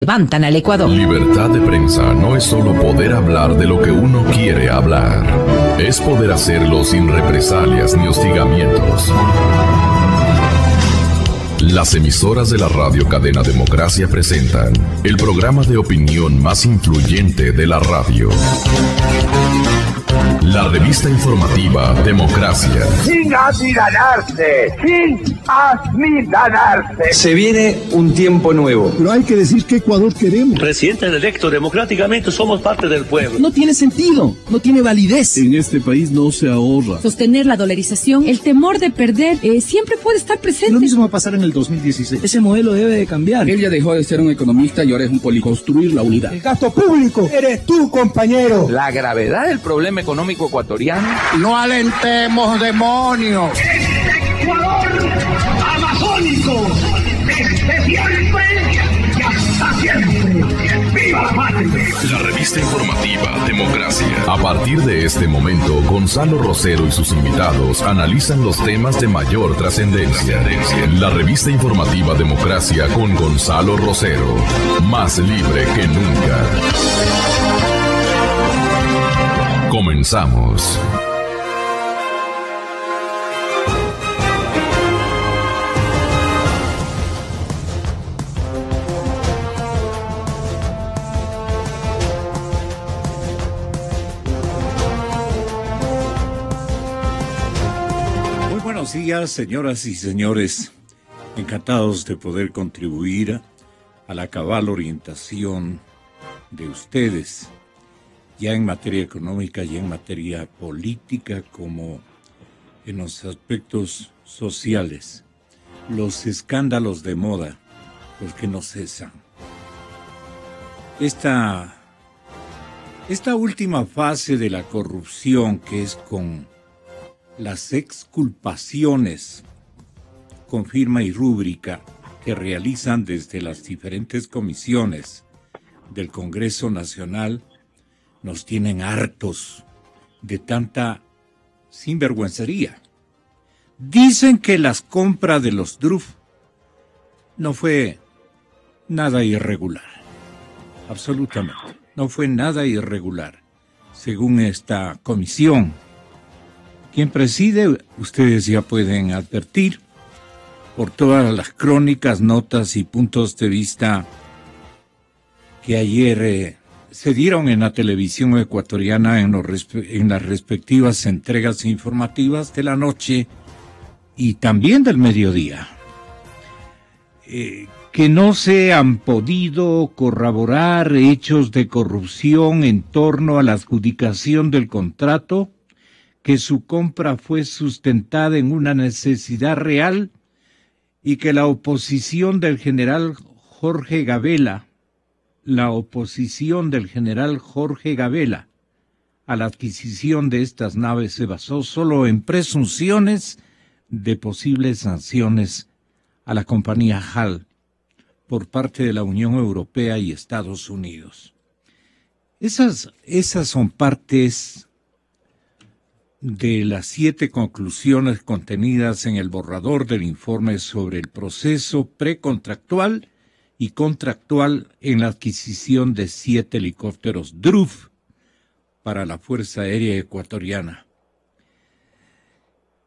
levantan al Ecuador. Libertad de prensa no es solo poder hablar de lo que uno quiere hablar. Es poder hacerlo sin represalias ni hostigamientos. Las emisoras de la radio cadena Democracia presentan el programa de opinión más influyente de la radio. La revista informativa Democracia. Sin amilanarse. Se viene un tiempo nuevo. Pero hay que decir qué Ecuador queremos. Presidente electo democráticamente, somos parte del pueblo. No tiene sentido, no tiene validez. En este país no se ahorra. Sostener la dolarización, el temor de perder, siempre puede estar presente. Lo mismo va a pasar en el 2016. Ese modelo debe de cambiar. Él ya dejó de ser un economista y ahora es un político. Construir la unidad. El gasto público eres tú, compañero. La gravedad del problema económico ecuatoriano. No alentemos demonios. Este Ecuador amazónico, desde siempre y hasta siempre. ¡Viva la patria! La revista informativa Democracia. A partir de este momento, Gonzalo Rosero y sus invitados analizan los temas de mayor trascendencia. La revista informativa Democracia con Gonzalo Rosero. Más libre que nunca. Comenzamos. Muy buenos días, señoras y señores. Encantados de poder contribuir a la cabal orientación de ustedes, ya en materia económica y en materia política, como en los aspectos sociales. Los escándalos de moda, los que no cesan. Esta última fase de la corrupción, que es con las exculpaciones con firma y rúbrica que realizan desde las diferentes comisiones del Congreso Nacional, nos tienen hartos de tanta sinvergüencería. Dicen que las compras de los DRUF no fue nada irregular. Absolutamente. No fue nada irregular, según esta comisión. Quien preside, ustedes ya pueden advertir, por todas las crónicas, notas y puntos de vista que ayer se dieron en la televisión ecuatoriana en las respectivas entregas informativas de la noche y también del mediodía, que no se han podido corroborar hechos de corrupción en torno a la adjudicación del contrato, que su compra fue sustentada en una necesidad real y que la oposición del general Jorge Gabela a la adquisición de estas naves se basó solo en presunciones de posibles sanciones a la compañía HAL por parte de la Unión Europea y Estados Unidos. Esas son partes de las 7 conclusiones contenidas en el borrador del informe sobre el proceso precontractual y contractual en la adquisición de 7 helicópteros DRUF para la Fuerza Aérea Ecuatoriana.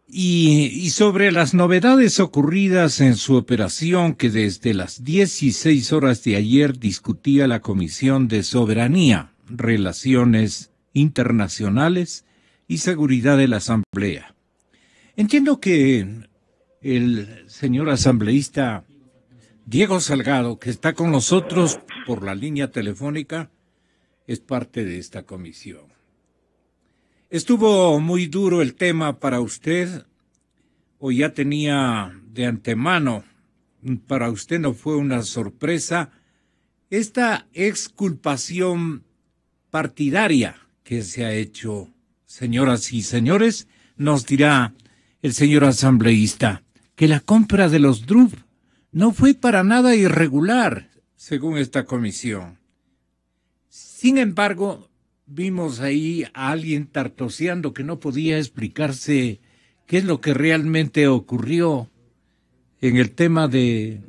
Y sobre las novedades ocurridas en su operación, que desde las 16 horas de ayer discutía la Comisión de Soberanía, Relaciones Internacionales y Seguridad de la Asamblea. Entiendo que el señor asambleísta Diego Salgado, que está con nosotros por la línea telefónica, es parte de esta comisión. ¿Estuvo muy duro el tema para usted o ya tenía de antemano? ¿Para usted no fue una sorpresa esta exculpación partidaria que se ha hecho? Señoras y señores, nos dirá el señor asambleísta que la compra de los DRUF no fue para nada irregular, según esta comisión. Sin embargo, vimos ahí a alguien tartoseando que no podía explicarse qué es lo que realmente ocurrió en el tema de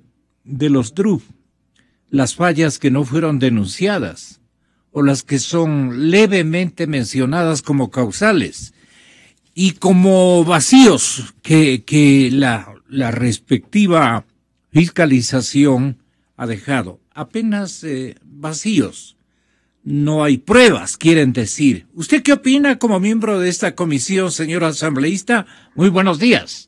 los DRUF. las fallas que no fueron denunciadas o las que son levemente mencionadas como causales y como vacíos que la respectiva fiscalización ha dejado. Apenas vacíos. No hay pruebas, quieren decir. ¿Usted qué opina como miembro de esta comisión, señor asambleísta? Muy buenos días.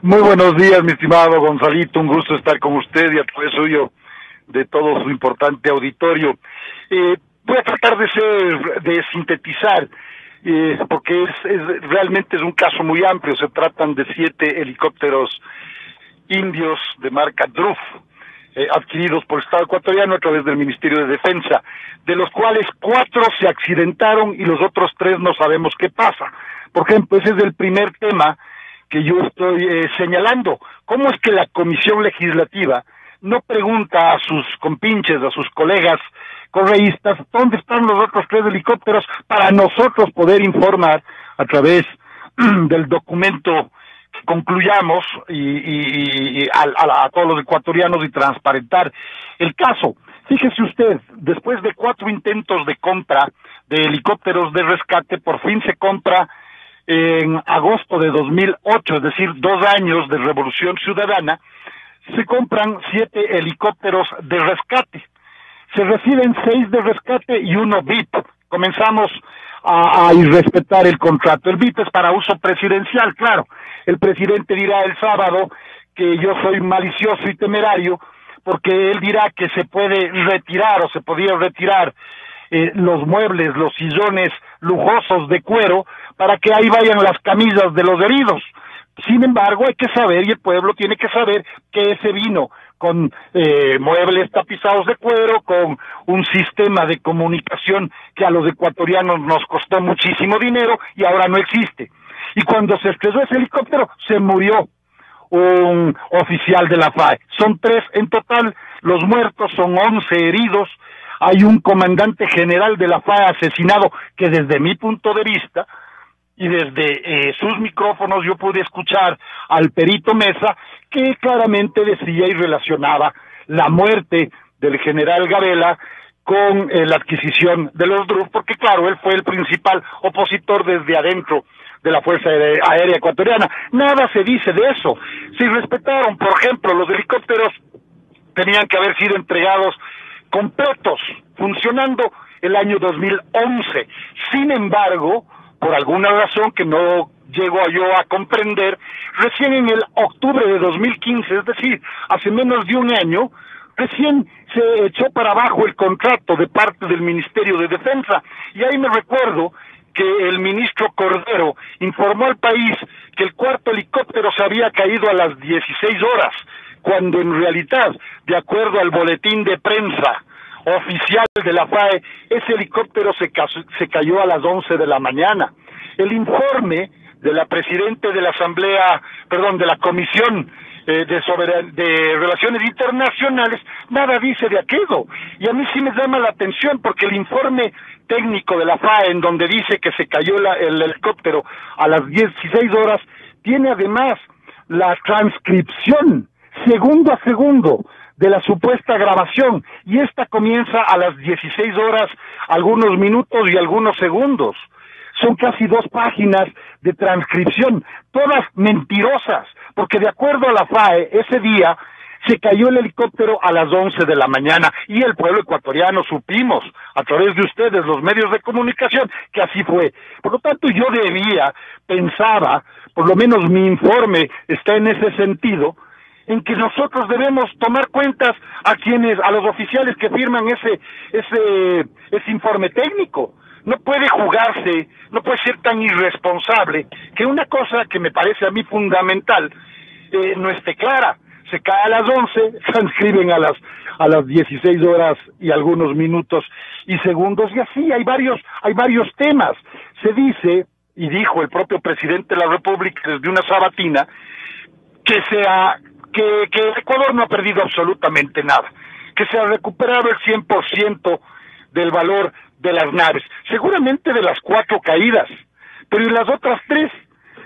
Muy buenos días, mi estimado Gonzalito. Un gusto estar con usted y a través suyo de todo su importante auditorio. Voy a tratar de sintetizar, porque realmente es un caso muy amplio. Se tratan de 7 helicópteros indios de marca DRUF, adquiridos por el Estado ecuatoriano a través del Ministerio de Defensa, de los cuales 4 se accidentaron y los otros 3 no sabemos qué pasa. Por ejemplo, ese es el primer tema que yo estoy señalando. ¿Cómo es que la Comisión Legislativa no pregunta a sus compinches, a sus colegas correístas, dónde están los otros 3 helicópteros para nosotros poder informar a través del documento que concluyamos y a todos los ecuatorianos y transparentar el caso? Fíjese usted, después de 4 intentos de compra de helicópteros de rescate, por fin se compra en agosto de 2008, es decir, 2 años de Revolución Ciudadana, se compran 7 helicópteros de rescate. Se reciben 6 de rescate y 1 VIP. Comenzamos a irrespetar el contrato. El VIP es para uso presidencial, claro. El presidente dirá el sábado que yo soy malicioso y temerario, porque él dirá que se puede retirar o se podía retirar los muebles, los sillones lujosos de cuero, para que ahí vayan las camisas de los heridos. Sin embargo, hay que saber, y el pueblo tiene que saber, que ese vino con muebles tapizados de cuero, con un sistema de comunicación que a los ecuatorianos nos costó muchísimo dinero y ahora no existe. Y cuando se estrelló ese helicóptero, se murió un oficial de la FAE. Son 3 en total, los muertos son 11 heridos. Hay un comandante general de la FAE asesinado que desde mi punto de vista y desde sus micrófonos yo pude escuchar al perito Mesa, que claramente decía y relacionaba la muerte del general Gabela con la adquisición de los DRUF, porque claro, él fue el principal opositor desde adentro de la Fuerza Aérea Ecuatoriana. Nada se dice de eso. Si respetaron, por ejemplo, los helicópteros tenían que haber sido entregados completos, funcionando el año 2011. Sin embargo, por alguna razón que no llego yo a comprender, recién en el octubre de 2015, es decir, hace menos de un año, recién se echó para abajo el contrato de parte del Ministerio de Defensa. Y ahí me recuerdo que el ministro Cordero informó al país que el 4º helicóptero se había caído a las 16 horas, cuando en realidad, de acuerdo al boletín de prensa oficial de la FAE, ese helicóptero se cayó a las 11 de la mañana. El informe de la presidente de la de la Comisión de Relaciones Internacionales, nada dice de aquello. Y a mí sí me llama la atención, porque el informe técnico de la FAE, en donde dice que se cayó el helicóptero a las 16 horas, tiene además la transcripción, segundo a segundo, de la supuesta grabación, y esta comienza a las 16 horas, algunos minutos y algunos segundos. Son casi 2 páginas de transcripción, todas mentirosas, porque de acuerdo a la FAE, ese día se cayó el helicóptero a las 11 de la mañana, y el pueblo ecuatoriano supimos, a través de ustedes, los medios de comunicación, que así fue. Por lo tanto, yo pensaba, por lo menos mi informe está en ese sentido, en que nosotros debemos tomar cuentas a los oficiales que firman ese informe técnico. No puede jugarse, no puede ser tan irresponsable que una cosa que me parece a mí fundamental no esté clara. Se cae a las 11, transcriben a las 16 horas y algunos minutos y segundos, y así hay varios temas. Se dice, y dijo el propio presidente de la República desde una sabatina, que Ecuador no ha perdido absolutamente nada, que se ha recuperado el 100% del valor de las naves, seguramente de las 4 caídas, pero ¿y las otras 3?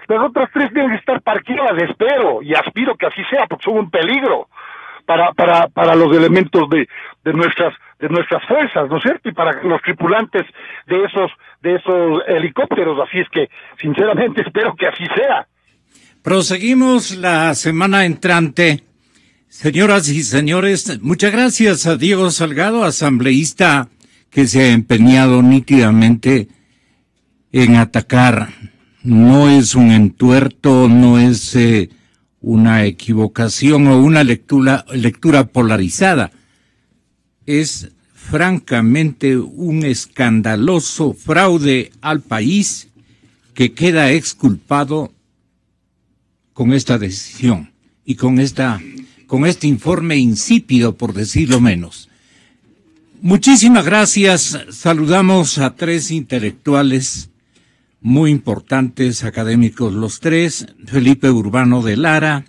Las otras 3 deben estar parqueadas, espero y aspiro que así sea, porque son un peligro, para los elementos de nuestras fuerzas, ¿no es cierto? Y para los tripulantes de esos helicópteros. Así es que, sinceramente, espero que así sea. Proseguimos la semana entrante. Señoras y señores, muchas gracias a Diego Salgado, asambleísta que se ha empeñado nítidamente en atacar. No es un entuerto, no es una equivocación o una lectura polarizada. Es francamente un escandaloso fraude al país que queda exculpado con esta decisión y con este informe insípido, por decirlo menos. Muchísimas gracias. Saludamos a tres intelectuales muy importantes, académicos los tres: Felipe Urbano de Lara,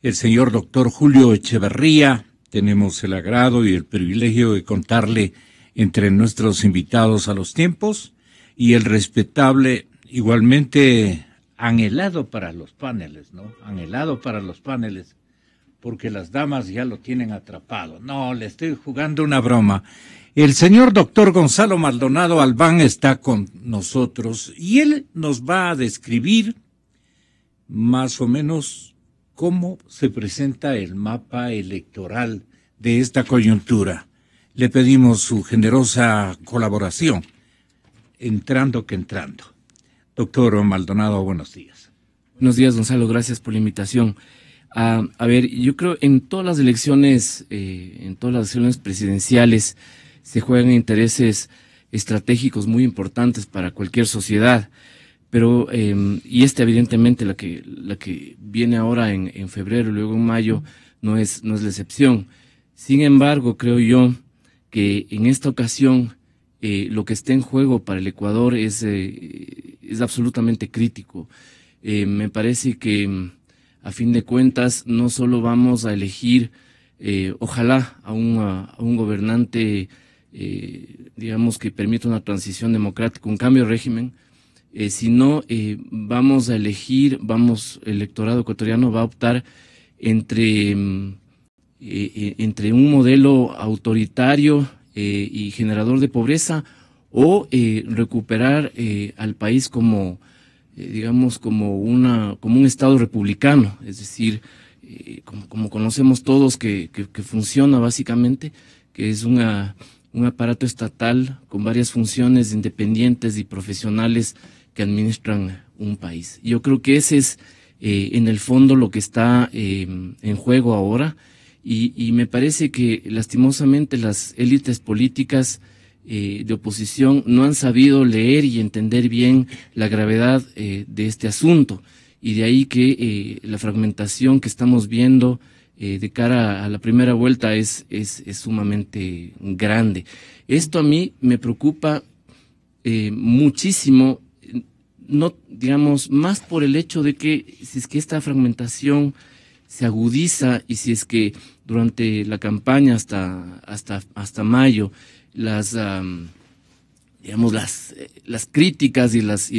el señor doctor Julio Echeverría. Tenemos el agrado y el privilegio de contarle entre nuestros invitados a los tiempos, y el respetable, igualmente anhelado para los paneles, ¿no? Anhelado para los paneles, porque las damas ya lo tienen atrapado. No, le estoy jugando una broma. El señor doctor Gonzalo Maldonado Albán está con nosotros y él nos va a describir más o menos cómo se presenta el mapa electoral de esta coyuntura. Le pedimos su generosa colaboración, entrando que entrando. Doctor Maldonado, buenos días. Buenos días, Gonzalo, gracias por la invitación. A ver, yo creo en todas las elecciones presidenciales se juegan intereses estratégicos muy importantes para cualquier sociedad, pero y evidentemente la que viene ahora en febrero y luego en mayo no es la excepción. Sin embargo, creo yo que en esta ocasión lo que está en juego para el Ecuador es absolutamente crítico. Me parece que a fin de cuentas no solo vamos a elegir ojalá a un gobernante digamos que permita una transición democrática, un cambio de régimen, sino vamos a elegir, el electorado ecuatoriano va a optar entre un modelo autoritario y generador de pobreza, o recuperar al país como digamos como un Estado republicano, es decir, como conocemos todos que funciona básicamente, que es un aparato estatal con varias funciones independientes y profesionales que administran un país. Yo creo que ese es en el fondo lo que está en juego ahora, y me parece que lastimosamente las élites políticas de oposición no han sabido leer y entender bien la gravedad de este asunto, y de ahí que la fragmentación que estamos viendo de cara a la primera vuelta es sumamente grande. Esto a mí me preocupa muchísimo, no digamos más por el hecho de que si es que esta fragmentación se agudiza, y si es que durante la campaña hasta mayo las críticas y los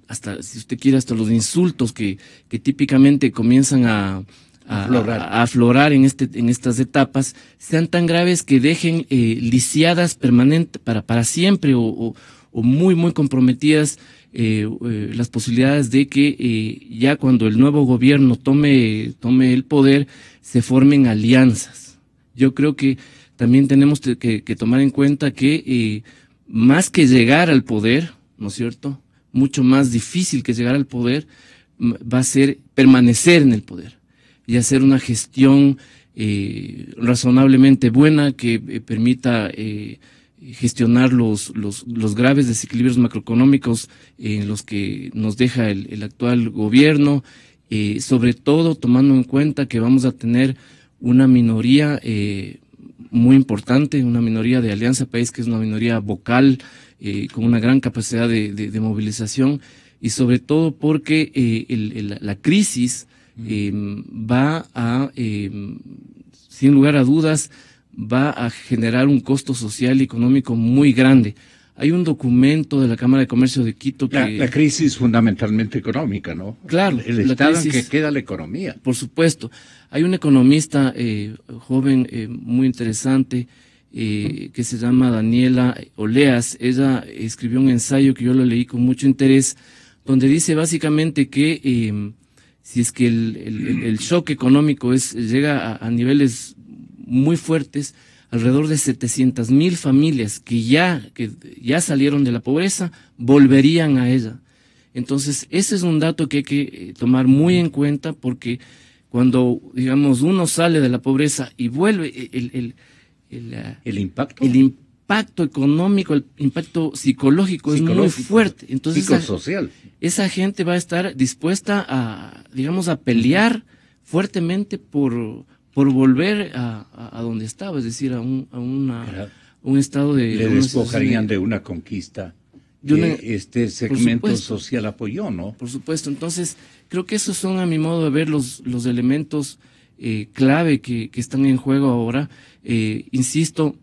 hasta, si usted quiere, hasta los insultos que típicamente comienzan a aflorar en estas etapas sean tan graves que dejen lisiadas permanente para siempre o muy muy comprometidas las posibilidades de que ya cuando el nuevo gobierno tome el poder se formen alianzas. Yo creo que también tenemos que tomar en cuenta que más que llegar al poder, ¿no es cierto?, mucho más difícil que llegar al poder va a ser permanecer en el poder y hacer una gestión razonablemente buena que permita gestionar los graves desequilibrios macroeconómicos en los que nos deja el actual gobierno, sobre todo tomando en cuenta que vamos a tener una minoría muy importante, una minoría de Alianza País, que es una minoría vocal, con una gran capacidad de movilización, y sobre todo porque la crisis va a, sin lugar a dudas, va a generar un costo social y económico muy grande. Hay un documento de la Cámara de Comercio de Quito que... La crisis fundamentalmente económica, ¿no? Claro. El estado en que queda la economía. Por supuesto. Hay un economista joven muy interesante que se llama Daniela Oleas. Ella escribió un ensayo que yo lo leí con mucho interés, donde dice básicamente que si es que el shock económico llega a niveles muy fuertes, alrededor de 700,000 familias que ya salieron de la pobreza volverían a ella. Entonces, ese es un dato que hay que tomar muy en cuenta, porque cuando, digamos, uno sale de la pobreza y vuelve, el impacto económico, el impacto psicológico es muy fuerte. Entonces, psicosocial. Esa gente va a estar dispuesta a, digamos, a pelear fuertemente por volver a donde estaba, es decir, a un estado de... Le despojarían de una conquista que este segmento social apoyó, ¿no? Por supuesto. Entonces, creo que esos son, a mi modo de ver, los elementos clave que están en juego ahora. Insisto,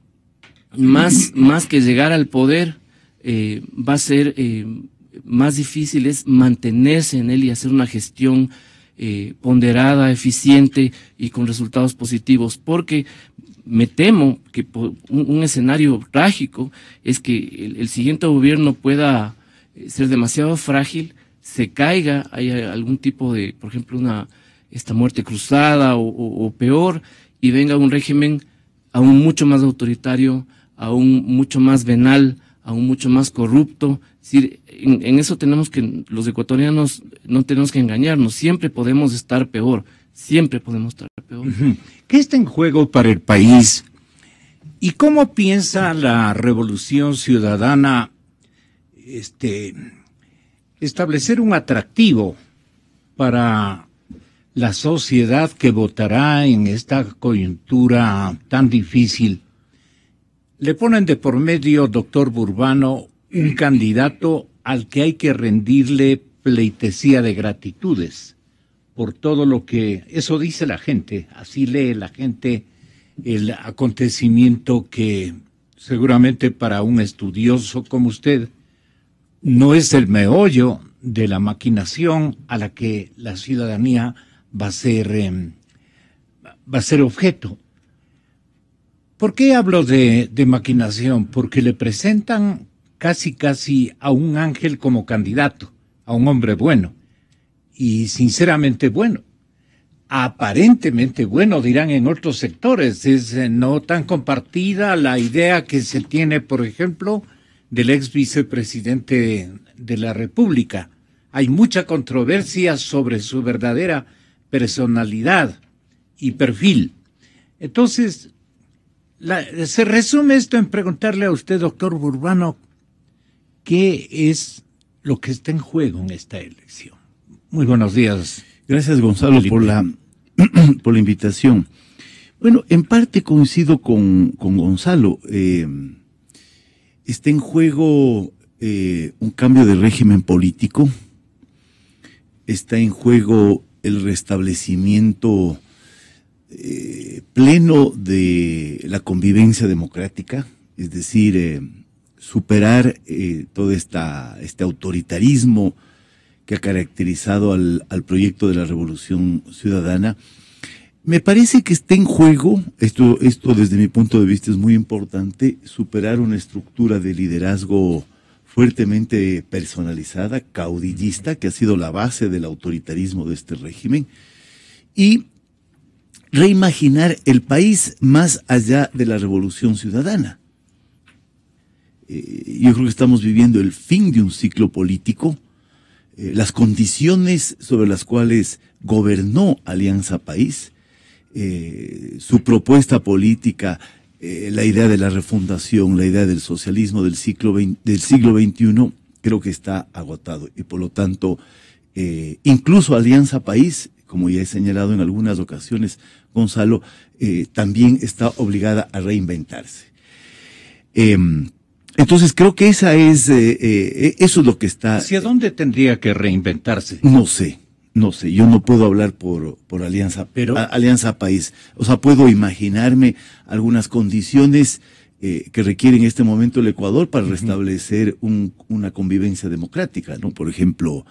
más que llegar al poder, va a ser más difícil es mantenerse en él y hacer una gestión ponderada, eficiente y con resultados positivos, porque me temo que un escenario trágico es que el siguiente gobierno pueda ser demasiado frágil, se caiga, haya algún tipo de, por ejemplo, esta muerte cruzada o peor, y venga un régimen aún mucho más autoritario, aún mucho más venal, aún mucho más corrupto. Es decir, en eso los ecuatorianos no tenemos que engañarnos, siempre podemos estar peor, siempre podemos estar peor. ¿Qué está en juego para el país? ¿Y cómo piensa la Revolución Ciudadana establecer un atractivo para la sociedad que votará en esta coyuntura tan difícil? Le ponen de por medio, doctor Burbano, un candidato al que hay que rendirle pleitesía de gratitudes por todo lo que, eso dice la gente, así lee la gente el acontecimiento que seguramente para un estudioso como usted no es el meollo de la maquinación a la que la ciudadanía va a ser objeto. ¿Por qué hablo de maquinación? Porque le presentan casi a un ángel como candidato, a un hombre bueno, y sinceramente bueno, aparentemente bueno, dirán en otros sectores. Es no tan compartida la idea que se tiene, por ejemplo, del ex vicepresidente de la República. Hay mucha controversia sobre su verdadera personalidad y perfil. Entonces, se resume esto en preguntarle a usted, doctor Burbano, ¿qué es lo que está en juego en esta elección? Muy buenos días. Gracias, Gonzalo, por la invitación. Bueno, en parte coincido con Gonzalo. Está en juego un cambio de régimen político. Está en juego el restablecimiento pleno de la convivencia democrática, es decir, superar todo este autoritarismo que ha caracterizado al proyecto de la Revolución Ciudadana. Me parece que está en juego, esto desde mi punto de vista es muy importante, superar una estructura de liderazgo fuertemente personalizada, caudillista, que ha sido la base del autoritarismo de este régimen, y reimaginar el país más allá de la Revolución Ciudadana. Yo creo que estamos viviendo el fin de un ciclo político. Las condiciones sobre las cuales gobernó Alianza País, su propuesta política, la idea de la refundación, la idea del socialismo del siglo XXI, creo que está agotado. Y por lo tanto, incluso Alianza País, como ya he señalado en algunas ocasiones, Gonzalo, también está obligada a reinventarse. Entonces creo que eso es lo que está... ¿Hacia dónde tendría que reinventarse? No sé, yo no puedo hablar por Alianza, Alianza País. O sea, puedo imaginarme algunas condiciones que requiere en este momento el Ecuador para restablecer una convivencia democrática, ¿no? Por ejemplo,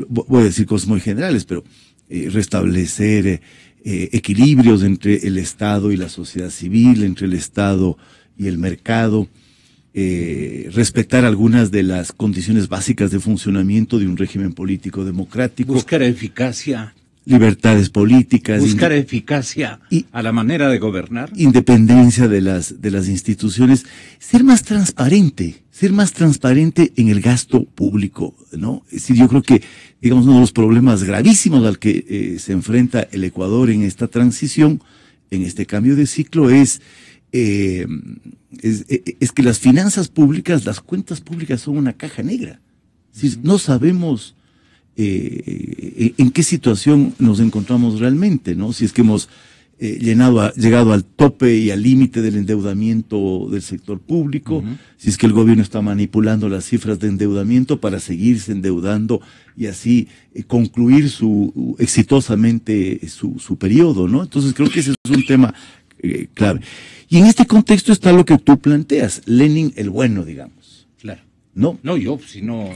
voy a decir cosas muy generales, pero restablecer equilibrios entre el Estado y la sociedad civil, entre el Estado y el mercado, respetar algunas de las condiciones básicas de funcionamiento de un régimen político democrático. Buscar eficacia. Libertades políticas. Buscar eficacia a la manera de gobernar. Independencia de las instituciones. Ser más transparente en el gasto público, ¿no? Es decir, yo creo que, digamos, uno de los problemas gravísimos al que se enfrenta el Ecuador en esta transición, en este cambio de ciclo, es que las finanzas públicas, las cuentas públicas son una caja negra. Es decir, no sabemos en qué situación nos encontramos realmente, ¿no? Si es que hemos llegado al tope y al límite del endeudamiento del sector público, si es que el gobierno está manipulando las cifras de endeudamiento para seguirse endeudando y así concluir exitosamente su periodo, ¿no? Entonces creo que ese es un tema clave. Y en este contexto está lo que tú planteas, Lenin el bueno, digamos. Claro. ¿No? No, yo, si no...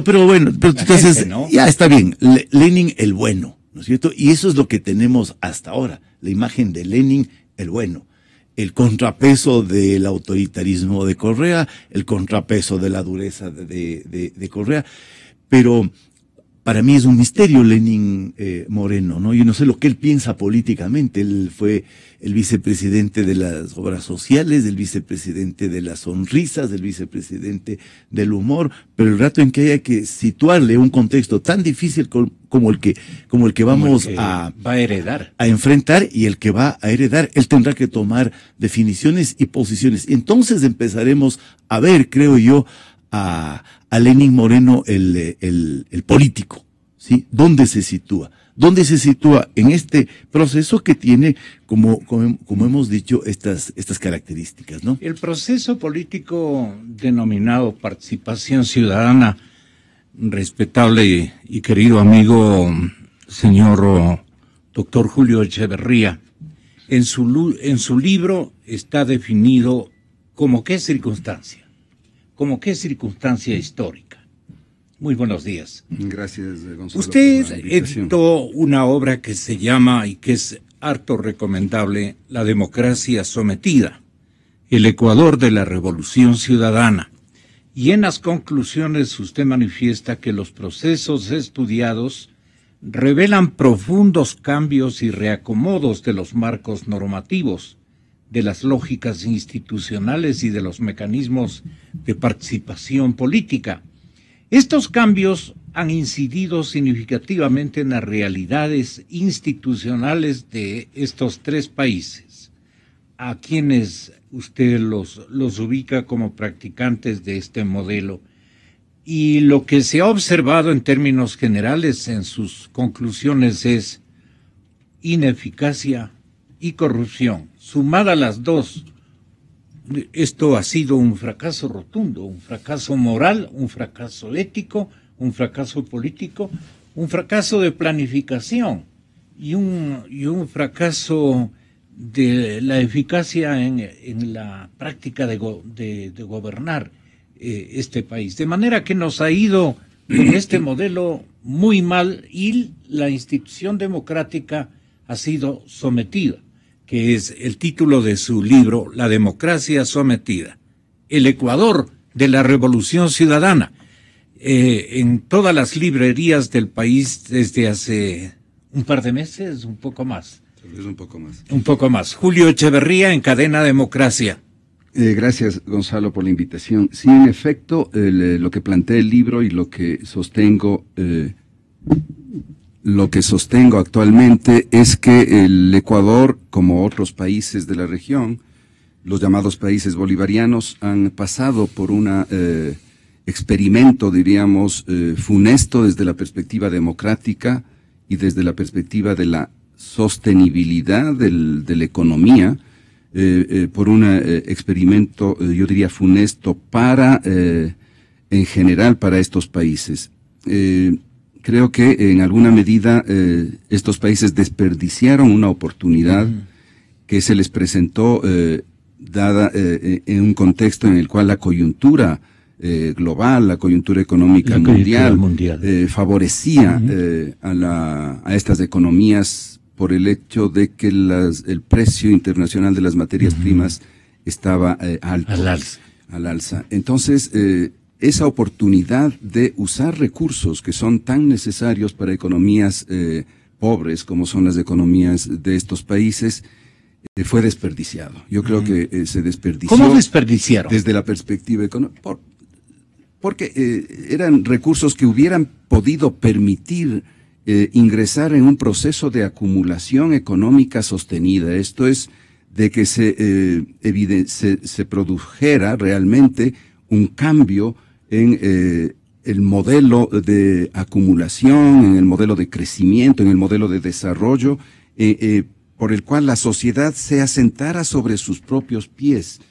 Pero entonces, ¿no? Ya está bien, Lenin el bueno, ¿no es cierto? Y eso es lo que tenemos hasta ahora, la imagen de Lenin el bueno, el contrapeso del autoritarismo de Correa, el contrapeso de la dureza de Correa, pero para mí es un misterio Lenin Moreno, ¿no? Yo no sé lo que él piensa políticamente. Él fue el vicepresidente de las obras sociales, el vicepresidente de las sonrisas, el vicepresidente del humor, pero el rato en que haya que situarle un contexto tan difícil como el que vamos va a heredar, a enfrentar y el que va a heredar, él tendrá que tomar definiciones y posiciones. Entonces empezaremos a ver, creo yo, a Lenin Moreno el político, ¿sí? ¿Dónde se sitúa? ¿Dónde se sitúa en este proceso que tiene, como hemos dicho, estas características, ¿no? El proceso político denominado participación ciudadana, respetable y querido amigo señor doctor Julio Echeverría, en su libro está definido como qué circunstancia. ¿Como qué circunstancia histórica? Muy buenos días. Gracias, Gonzalo. Usted editó una obra que se llama, y que es harto recomendable, La democracia sometida, el Ecuador de la Revolución Ciudadana. Y en las conclusiones usted manifiesta que los procesos estudiados revelan profundos cambios y reacomodos de los marcos normativos, de las lógicas institucionales y de los mecanismos de participación política. Estos cambios han incidido significativamente en las realidades institucionales de estos tres países, a quienes usted los ubica como practicantes de este modelo. Y lo que se ha observado en términos generales en sus conclusiones es ineficacia y corrupción. Sumada las dos, esto ha sido un fracaso rotundo, un fracaso moral, un fracaso ético, un fracaso político, un fracaso de planificación y un fracaso de la eficacia en la práctica de gobernar este país. De manera que nos ha ido con este modelo muy mal y la institución democrática ha sido sometida, que es el título de su libro, La democracia sometida, el Ecuador de la Revolución Ciudadana, en todas las librerías del país desde hace un par de meses, un poco más. Tal vez un poco más. Un poco más. Julio Echeverría en Cadena Democracia. Gracias, Gonzalo, por la invitación. Sí, en efecto, lo que plantea el libro y lo que sostengo actualmente es que el Ecuador, como otros países de la región, los llamados países bolivarianos, han pasado por un experimento, diríamos, funesto desde la perspectiva democrática y desde la perspectiva de la sostenibilidad de la economía, por un experimento, yo diría, funesto en general para estos países. Creo que en alguna medida estos países desperdiciaron una oportunidad que se les presentó dada en un contexto en el cual la coyuntura global, la coyuntura económica mundial favorecía a estas economías por el hecho de que el precio internacional de las materias primas estaba alto, al alza. Entonces, esa oportunidad de usar recursos que son tan necesarios para economías pobres como son las economías de estos países, fue desperdiciado. Yo creo que se desperdició. ¿Cómo desperdiciaron? Desde la perspectiva económica. Porque eran recursos que hubieran podido permitir ingresar en un proceso de acumulación económica sostenida. Esto es, de que se produjera realmente un cambio en el modelo de acumulación, en el modelo de crecimiento, en el modelo de desarrollo, por el cual la sociedad se asentara sobre sus propios pies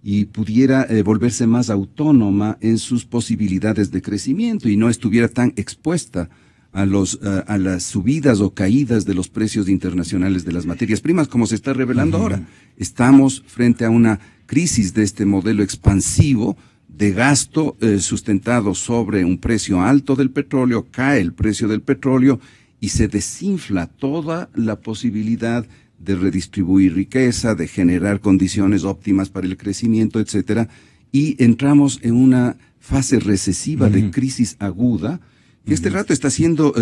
y pudiera volverse más autónoma en sus posibilidades de crecimiento y no estuviera tan expuesta a las subidas o caídas de los precios internacionales de las materias primas, como se está revelando ahora. Estamos frente a una crisis de este modelo expansivo de gasto sustentado sobre un precio alto del petróleo, cae el precio del petróleo y se desinfla toda la posibilidad de redistribuir riqueza, de generar condiciones óptimas para el crecimiento, etcétera, y entramos en una fase recesiva de crisis aguda, que este rato está siendo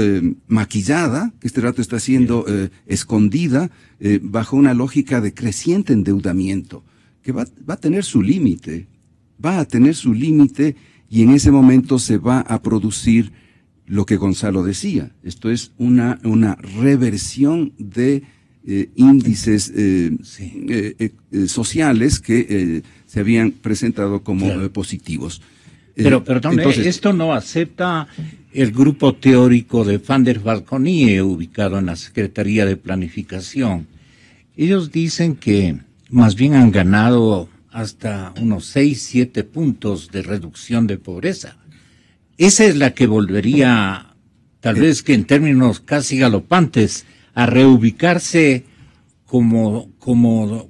maquillada, que este rato está siendo escondida bajo una lógica de creciente endeudamiento, que va a tener su límite, y en ese momento se va a producir lo que Gonzalo decía. Esto es una reversión de índices sociales que se habían presentado como positivos. Pero perdón, entonces, esto no acepta el grupo teórico de Van der Valconie, ubicado en la Secretaría de Planificación. Ellos dicen que más bien han ganado hasta unos 6-7 puntos de reducción de pobreza. Esa es la que volvería, tal vez que en términos casi galopantes, a reubicarse como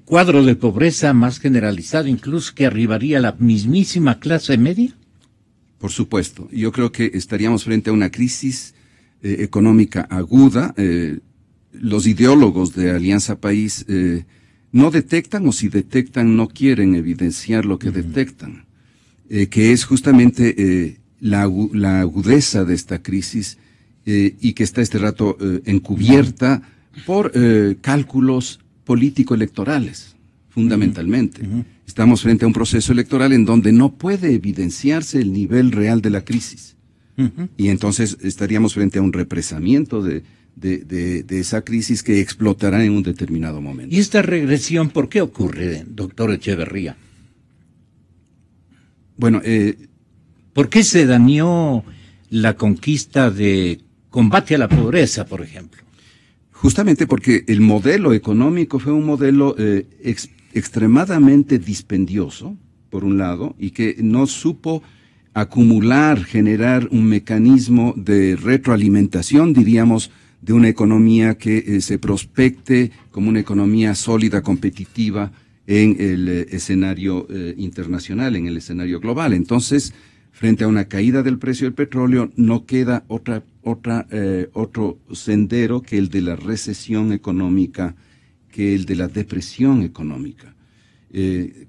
cuadro de pobreza más generalizado, incluso que arribaría a la mismísima clase media. Por supuesto. Yo creo que estaríamos frente a una crisis económica aguda. Los ideólogos de Alianza País no detectan, o si detectan no quieren evidenciar lo que detectan, que es justamente la agudeza de esta crisis y que está este rato encubierta por cálculos político-electorales, fundamentalmente. Estamos frente a un proceso electoral en donde no puede evidenciarse el nivel real de la crisis. Y entonces estaríamos frente a un represamiento de esa crisis que explotará en un determinado momento. ¿Y esta regresión por qué ocurre, doctor Echeverría? Bueno, ¿por qué se dañó la conquista de combate a la pobreza, por ejemplo? Justamente porque el modelo económico fue un modelo extremadamente dispendioso, por un lado, y que no supo acumular, generar un mecanismo de retroalimentación, diríamos, de una economía que se prospecte como una economía sólida, competitiva en el escenario internacional, en el escenario global. Entonces, frente a una caída del precio del petróleo, no queda otro sendero que el de la recesión económica, que el de la depresión económica.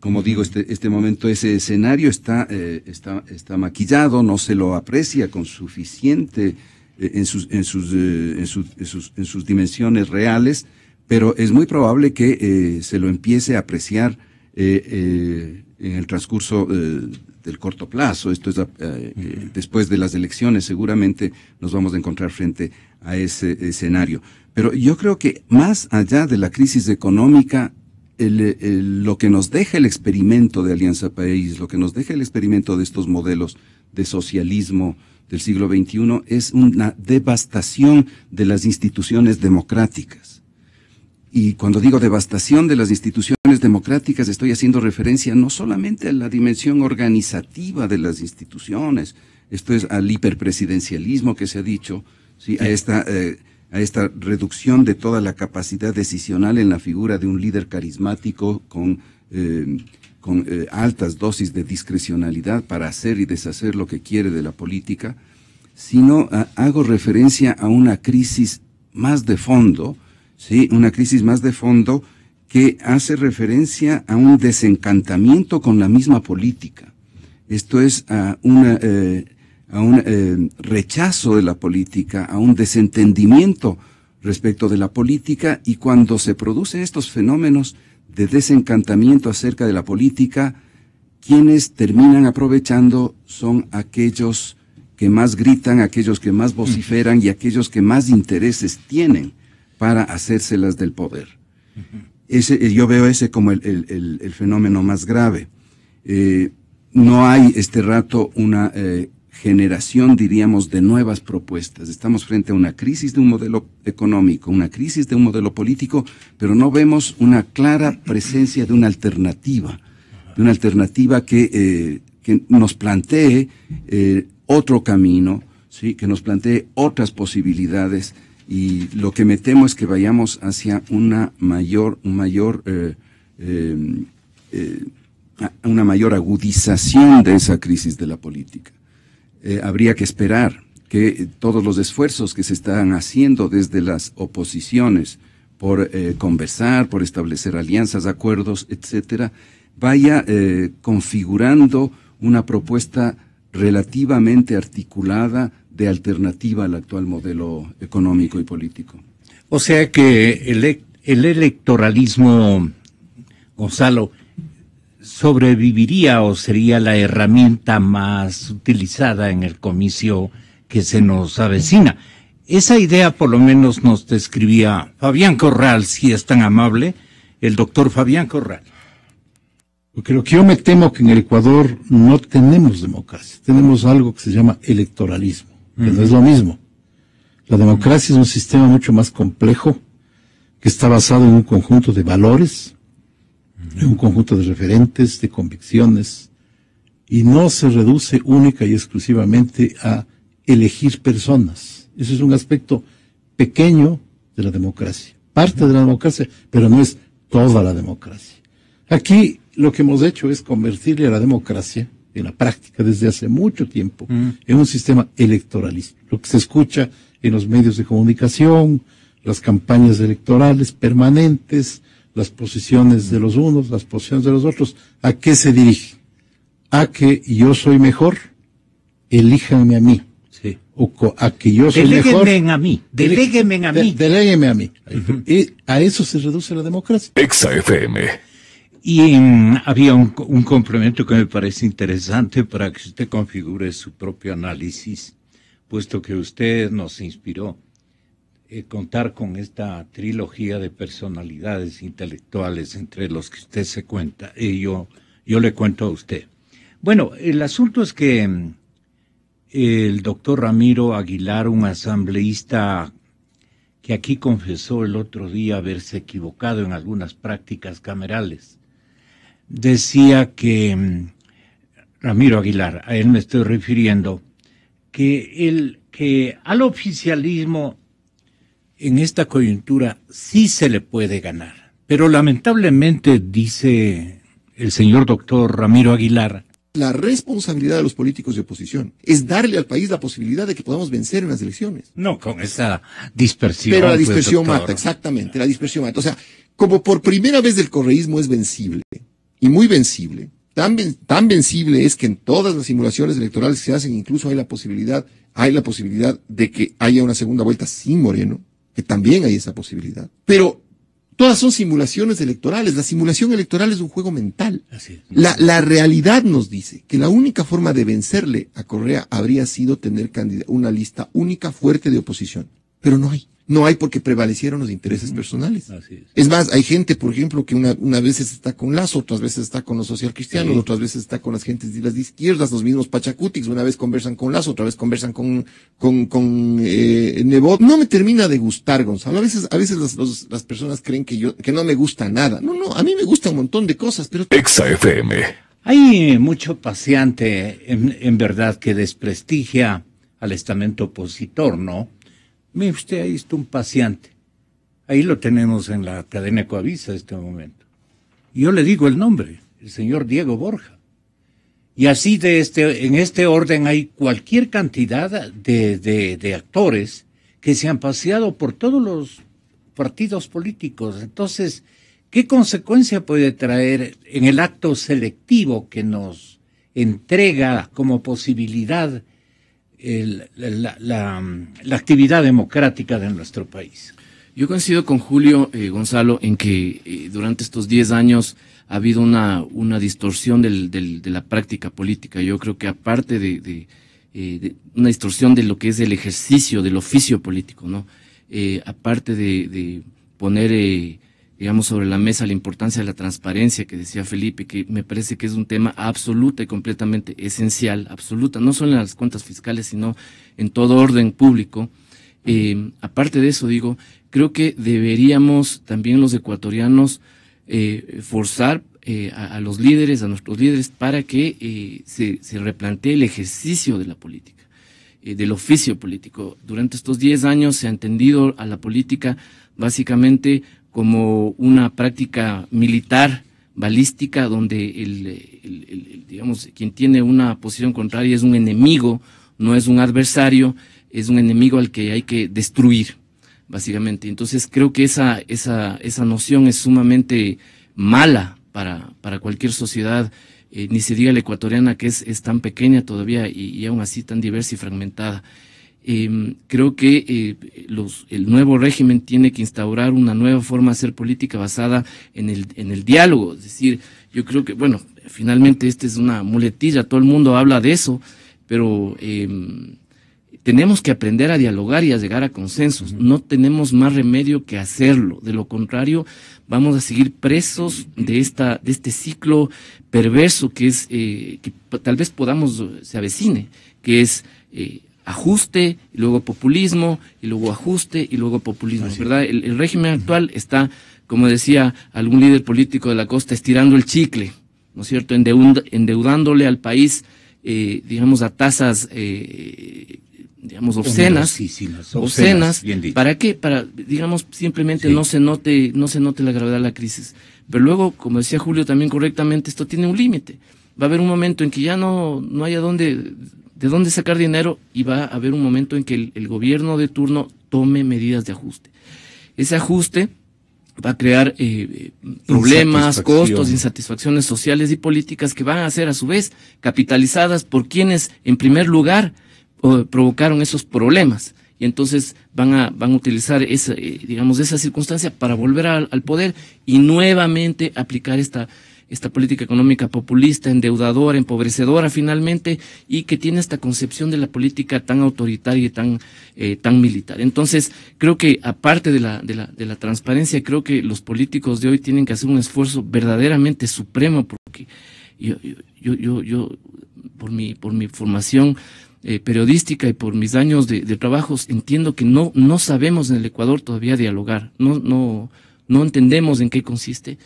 Como digo, este momento, ese escenario está maquillado, no se lo aprecia con suficiente en sus dimensiones reales, pero es muy probable que se lo empiece a apreciar en el transcurso del corto plazo. Esto es después de las elecciones, seguramente nos vamos a encontrar frente a ese escenario. Pero yo creo que más allá de la crisis económica, lo que nos deja el experimento de Alianza País, lo que nos deja el experimento de estos modelos de socialismo del siglo XXI es una devastación de las instituciones democráticas. Y cuando digo devastación de las instituciones democráticas, estoy haciendo referencia no solamente a la dimensión organizativa de las instituciones, esto es al hiperpresidencialismo que se ha dicho, ¿sí? A esta reducción de toda la capacidad decisional en la figura de un líder carismático con con altas dosis de discrecionalidad para hacer y deshacer lo que quiere de la política, sino hago referencia a una crisis más de fondo, ¿sí? Una crisis más de fondo que hace referencia a un desencantamiento con la misma política. Esto es a un rechazo de la política, a un desentendimiento respecto de la política, y cuando se producen estos fenómenos de desencantamiento acerca de la política, quienes terminan aprovechando son aquellos que más gritan, aquellos que más vociferan y aquellos que más intereses tienen para hacérselas del poder. Yo veo ese como el fenómeno más grave. No hay este rato una generación, diríamos, de nuevas propuestas. Estamos frente a una crisis de un modelo económico, una crisis de un modelo político, pero no vemos una clara presencia de una alternativa que nos plantee otro camino, ¿sí? Que nos plantee otras posibilidades, y lo que me temo es que vayamos hacia una mayor agudización de esa crisis de la política. Habría que esperar que todos los esfuerzos que se están haciendo desde las oposiciones por conversar, por establecer alianzas, acuerdos, etcétera, vaya configurando una propuesta relativamente articulada de alternativa al actual modelo económico y político. O sea que el electoralismo, Gonzalo, sobreviviría o sería la herramienta más utilizada en el comicio que se nos avecina. Esa idea por lo menos nos describía Fabián Corral, si es tan amable, el doctor Fabián Corral. Porque lo que yo me temo que en el Ecuador no tenemos democracia, tenemos algo que se llama electoralismo, que no es lo mismo. La democracia es un sistema mucho más complejo, que está basado en un conjunto de valores, en un conjunto de referentes, de convicciones, y no se reduce única y exclusivamente a elegir personas. Eso es un aspecto pequeño de la democracia, parte de la democracia, pero no es toda la democracia. Aquí lo que hemos hecho es convertirle a la democracia, en la práctica desde hace mucho tiempo, en un sistema electoralista. Lo que se escucha en los medios de comunicación, las campañas electorales permanentes, las posiciones de los unos, las posiciones de los otros, ¿a qué se dirige? A que yo soy mejor, elíjanme a mí. Sí. O a que yo soy mejor. Deléguenme a mí. Deléguenme a mí. Y a eso se reduce la democracia. Exa FM. Y había un complemento que me parece interesante para que usted configure su propio análisis, puesto que usted nos inspiró. Contar con esta trilogía de personalidades intelectuales entre los que usted se cuenta, y yo le cuento a usted. Bueno, el asunto es que el doctor Ramiro Aguilar, un asambleísta que aquí confesó el otro día haberse equivocado en algunas prácticas camerales, decía que, Ramiro Aguilar, a él me estoy refiriendo, que al oficialismo en esta coyuntura sí se le puede ganar, pero lamentablemente, dice el señor doctor Ramiro Aguilar, la responsabilidad de los políticos de oposición es darle al país la posibilidad de que podamos vencer en las elecciones. No con esa dispersión. Pero la dispersión mata, exactamente, la dispersión mata. O sea, como por primera vez el correísmo es vencible, y muy vencible, tan vencible es que en todas las simulaciones electorales que se hacen incluso hay la posibilidad de que haya una segunda vuelta sin Moreno, que también hay esa posibilidad. Pero todas son simulaciones electorales. La simulación electoral es un juego mental. Así es. La realidad nos dice que la única forma de vencerle a Correa habría sido tener una lista única fuerte de oposición. Pero no hay. No hay porque prevalecieron los intereses personales. Así Es más, hay gente, por ejemplo, que una vez está con Lazo, otras veces está con los socialcristianos, sí, otras veces está con las gentes de las izquierdas, los mismos pachacutics, una vez conversan con Lazo, otra vez conversan con Nebot. No me termina de gustar, Gonzalo. A veces las personas creen que no me gusta nada. No, a mí me gusta un montón de cosas, pero... Exa FM. Hay mucho paseante, en verdad, que desprestigia al estamento opositor, ¿no? Mire usted, ahí está un paseante. Ahí lo tenemos en la cadena Ecoavisa en este momento. Yo le digo el nombre, el señor Diego Borja. Y así en este orden hay cualquier cantidad de actores que se han paseado por todos los partidos políticos. Entonces, ¿qué consecuencia puede traer en el acto selectivo que nos entrega como posibilidad la actividad democrática de nuestro país? Yo coincido con Julio, Gonzalo, en que durante estos 10 años ha habido una distorsión de la práctica política. Yo creo que aparte de una distorsión de lo que es el ejercicio del oficio político, ¿no? Aparte de poner, digamos, sobre la mesa la importancia de la transparencia que decía Felipe, que me parece que es un tema absoluta y completamente esencial, absoluta, no solo en las cuentas fiscales, sino en todo orden público. Aparte de eso, digo, creo que deberíamos también los ecuatorianos forzar a los líderes, a nuestros líderes, para que se replantee el ejercicio de la política, del oficio político. Durante estos 10 años se ha entendido a la política básicamente como una práctica militar, balística, donde digamos, quien tiene una posición contraria es un enemigo, no es un adversario, es un enemigo al que hay que destruir, básicamente. Entonces creo que esa noción es sumamente mala para cualquier sociedad, ni se diga la ecuatoriana, que es tan pequeña todavía y aún así tan diversa y fragmentada. Creo que el nuevo régimen tiene que instaurar una nueva forma de hacer política basada en el diálogo. Es decir, yo creo que, bueno, finalmente esta es una muletilla, todo el mundo habla de eso, pero tenemos que aprender a dialogar y a llegar a consensos. No tenemos más remedio que hacerlo. De lo contrario, vamos a seguir presos de este ciclo perverso que es, que tal vez se avecine, que es ajuste, y luego populismo, y luego ajuste, y luego populismo, ¿verdad? El régimen actual está, como decía algún líder político de la costa, estirando el chicle, ¿no es cierto?, endeudándole al país, digamos, a tasas, digamos, obscenas, ¿para qué? Para, digamos, simplemente no se note la gravedad de la crisis. Pero luego, como decía Julio también correctamente, esto tiene un límite. Va a haber un momento en que ya no haya de dónde sacar dinero, y va a haber un momento en que el gobierno de turno tome medidas de ajuste. Ese ajuste va a crear problemas, costos, insatisfacciones sociales y políticas que van a ser a su vez capitalizadas por quienes en primer lugar provocaron esos problemas, y entonces van a utilizar esa circunstancia para volver al poder y nuevamente aplicar esta política económica populista, endeudadora, empobrecedora finalmente, y que tiene esta concepción de la política tan autoritaria y tan militar. Entonces, creo que aparte de la transparencia, creo que los políticos de hoy tienen que hacer un esfuerzo verdaderamente supremo, porque yo por mi formación periodística y por mis años de trabajos, entiendo que no sabemos en el Ecuador todavía dialogar, no entendemos en qué consiste,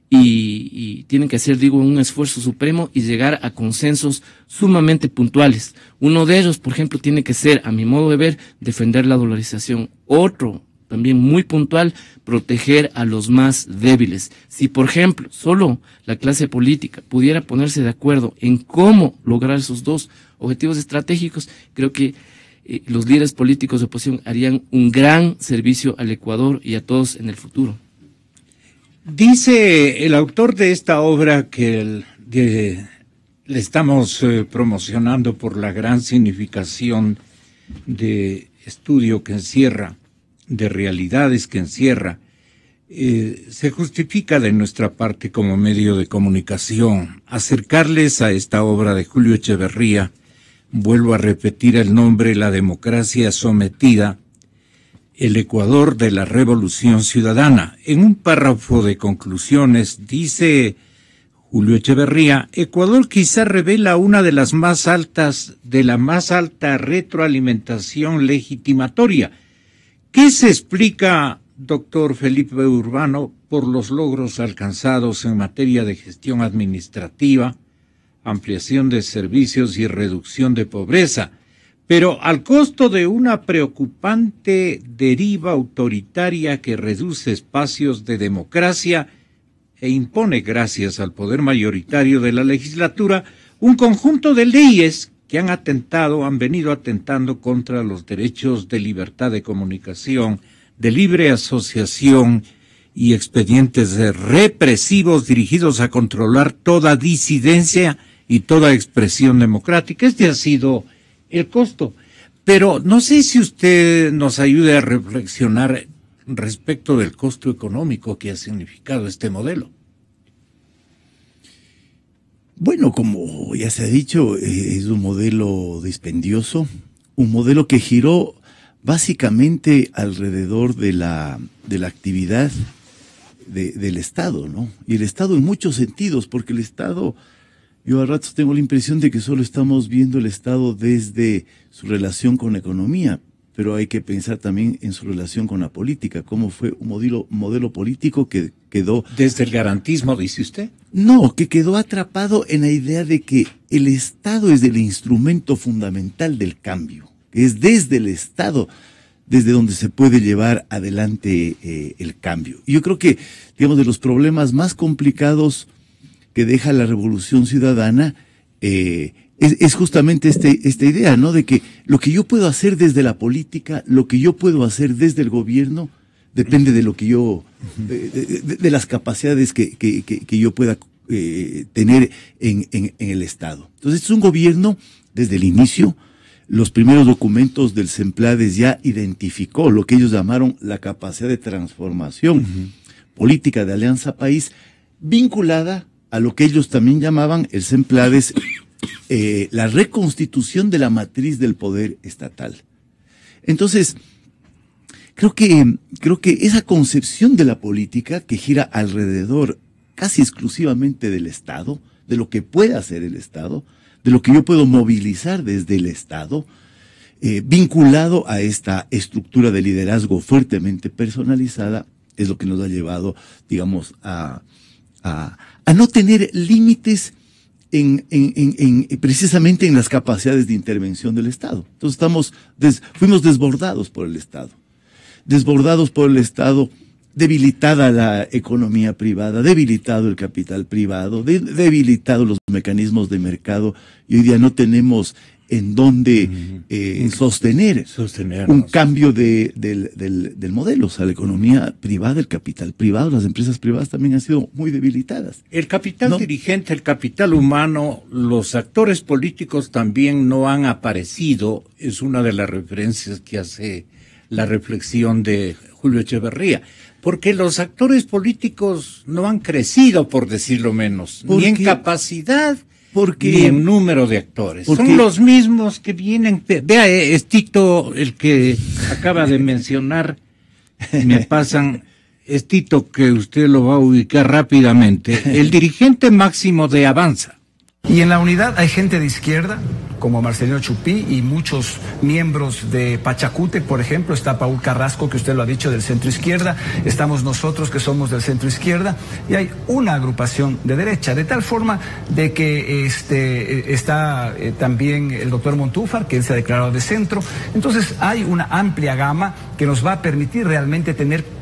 y tienen que hacer, un esfuerzo supremo y llegar a consensos sumamente puntuales. Uno de ellos, por ejemplo, tiene que ser, a mi modo de ver, defender la dolarización. Otro, también muy puntual, proteger a los más débiles. Si, por ejemplo, solo la clase política pudiera ponerse de acuerdo en cómo lograr esos dos objetivos estratégicos, creo que los líderes políticos de oposición harían un gran servicio al Ecuador y a todos en el futuro. Dice el autor de esta obra que le estamos promocionando por la gran significación de estudio que encierra, de realidades que encierra, se justifica de nuestra parte como medio de comunicación acercarles a esta obra de Julio Echeverría. Vuelvo a repetir el nombre: La democracia sometida, el Ecuador de la Revolución Ciudadana. En un párrafo de conclusiones dice Julio Echeverría: Ecuador quizá revela una de la más alta retroalimentación legitimatoria. ¿Qué se explica, doctor Felipe Urbano, por los logros alcanzados en materia de gestión administrativa, ampliación de servicios y reducción de pobreza, pero al costo de una preocupante deriva autoritaria que reduce espacios de democracia e impone, gracias al poder mayoritario de la legislatura, un conjunto de leyes que han venido atentando contra los derechos de libertad de comunicación, de libre asociación y expedientes represivos dirigidos a controlar toda disidencia y toda expresión democrática. Este ha sido el costo. Pero no sé si usted nos ayude a reflexionar respecto del costo económico que ha significado este modelo. Bueno, como ya se ha dicho, es un modelo dispendioso, un modelo que giró básicamente alrededor de la actividad del Estado, ¿no? Y el Estado en muchos sentidos, porque el Estado, yo a ratos tengo la impresión de que solo estamos viendo el Estado desde su relación con la economía, pero hay que pensar también en su relación con la política, cómo fue un modelo político que quedó... ¿Desde el garantismo, dice usted? No, que quedó atrapado en la idea de que el Estado es el instrumento fundamental del cambio, que es desde el Estado desde donde se puede llevar adelante el cambio. Y yo creo que, digamos, de los problemas más complicados que deja la Revolución Ciudadana es justamente esta idea, ¿no? De que lo que yo puedo hacer desde la política, lo que yo puedo hacer desde el gobierno, depende de lo que yo, de las capacidades que yo pueda tener en el Estado. Entonces, es un gobierno, desde el inicio, los primeros documentos del CEMPLADES ya identificó lo que ellos llamaron la capacidad de transformación política de Alianza País, vinculada a lo que ellos también llamaban el CEMPLADES, la reconstitución de la matriz del poder estatal. Entonces, creo que esa concepción de la política que gira alrededor casi exclusivamente del Estado, de lo que puede hacer el Estado, de lo que yo puedo movilizar desde el Estado, vinculado a esta estructura de liderazgo fuertemente personalizada, es lo que nos ha llevado, digamos, a no tener límites precisamente en las capacidades de intervención del Estado. Entonces fuimos desbordados por el Estado. Debilitada la economía privada, debilitado el capital privado, debilitado los mecanismos de mercado, y hoy día no tenemos en dónde sostener un cambio del modelo. O sea, la economía privada, el capital privado, las empresas privadas también han sido muy debilitadas. El capital dirigente, el capital humano, los actores políticos también no han aparecido, es una de las referencias que hace la reflexión de Julio Echeverría. Porque los actores políticos no han crecido, por decirlo menos, ni en capacidad, ni en número de actores. Son los mismos que vienen. Vea, es Tito el que acaba de mencionar, me pasan, es Tito que usted lo va a ubicar rápidamente, el dirigente máximo de Avanza. Y en la unidad hay gente de izquierda, como Marcelino Chupí y muchos miembros de Pachacútec, por ejemplo. Está Paul Carrasco, que usted lo ha dicho, del centro izquierda. Estamos nosotros, que somos del centro izquierda. Y hay una agrupación de derecha, de tal forma de que está también el doctor Montúfar, que él se ha declarado de centro. Entonces hay una amplia gama que nos va a permitir realmente tener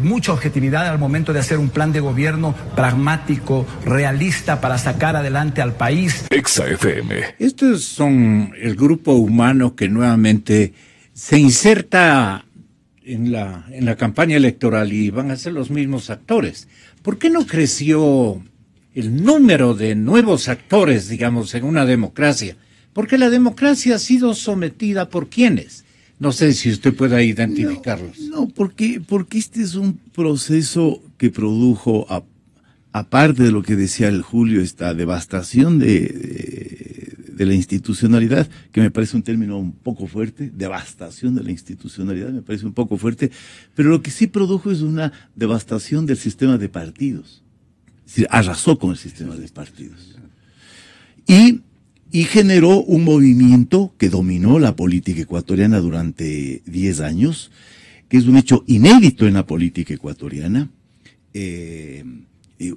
mucha objetividad al momento de hacer un plan de gobierno pragmático, realista, para sacar adelante al país. EXA-FM. Estos son el grupo humano que nuevamente se inserta en la campaña electoral y van a ser los mismos actores. ¿Por qué no creció el número de nuevos actores, digamos, en una democracia? Porque la democracia ha sido sometida por ¿quiénes? No sé si usted pueda identificarlos. No, porque este es un proceso que produjo, aparte de lo que decía el Julio, esta devastación de la institucionalidad, que me parece un término un poco fuerte, devastación de la institucionalidad me parece un poco fuerte, pero lo que sí produjo es una devastación del sistema de partidos. Es decir, arrasó con el sistema de partidos. Y generó un movimiento que dominó la política ecuatoriana durante 10 años, que es un hecho inédito en la política ecuatoriana.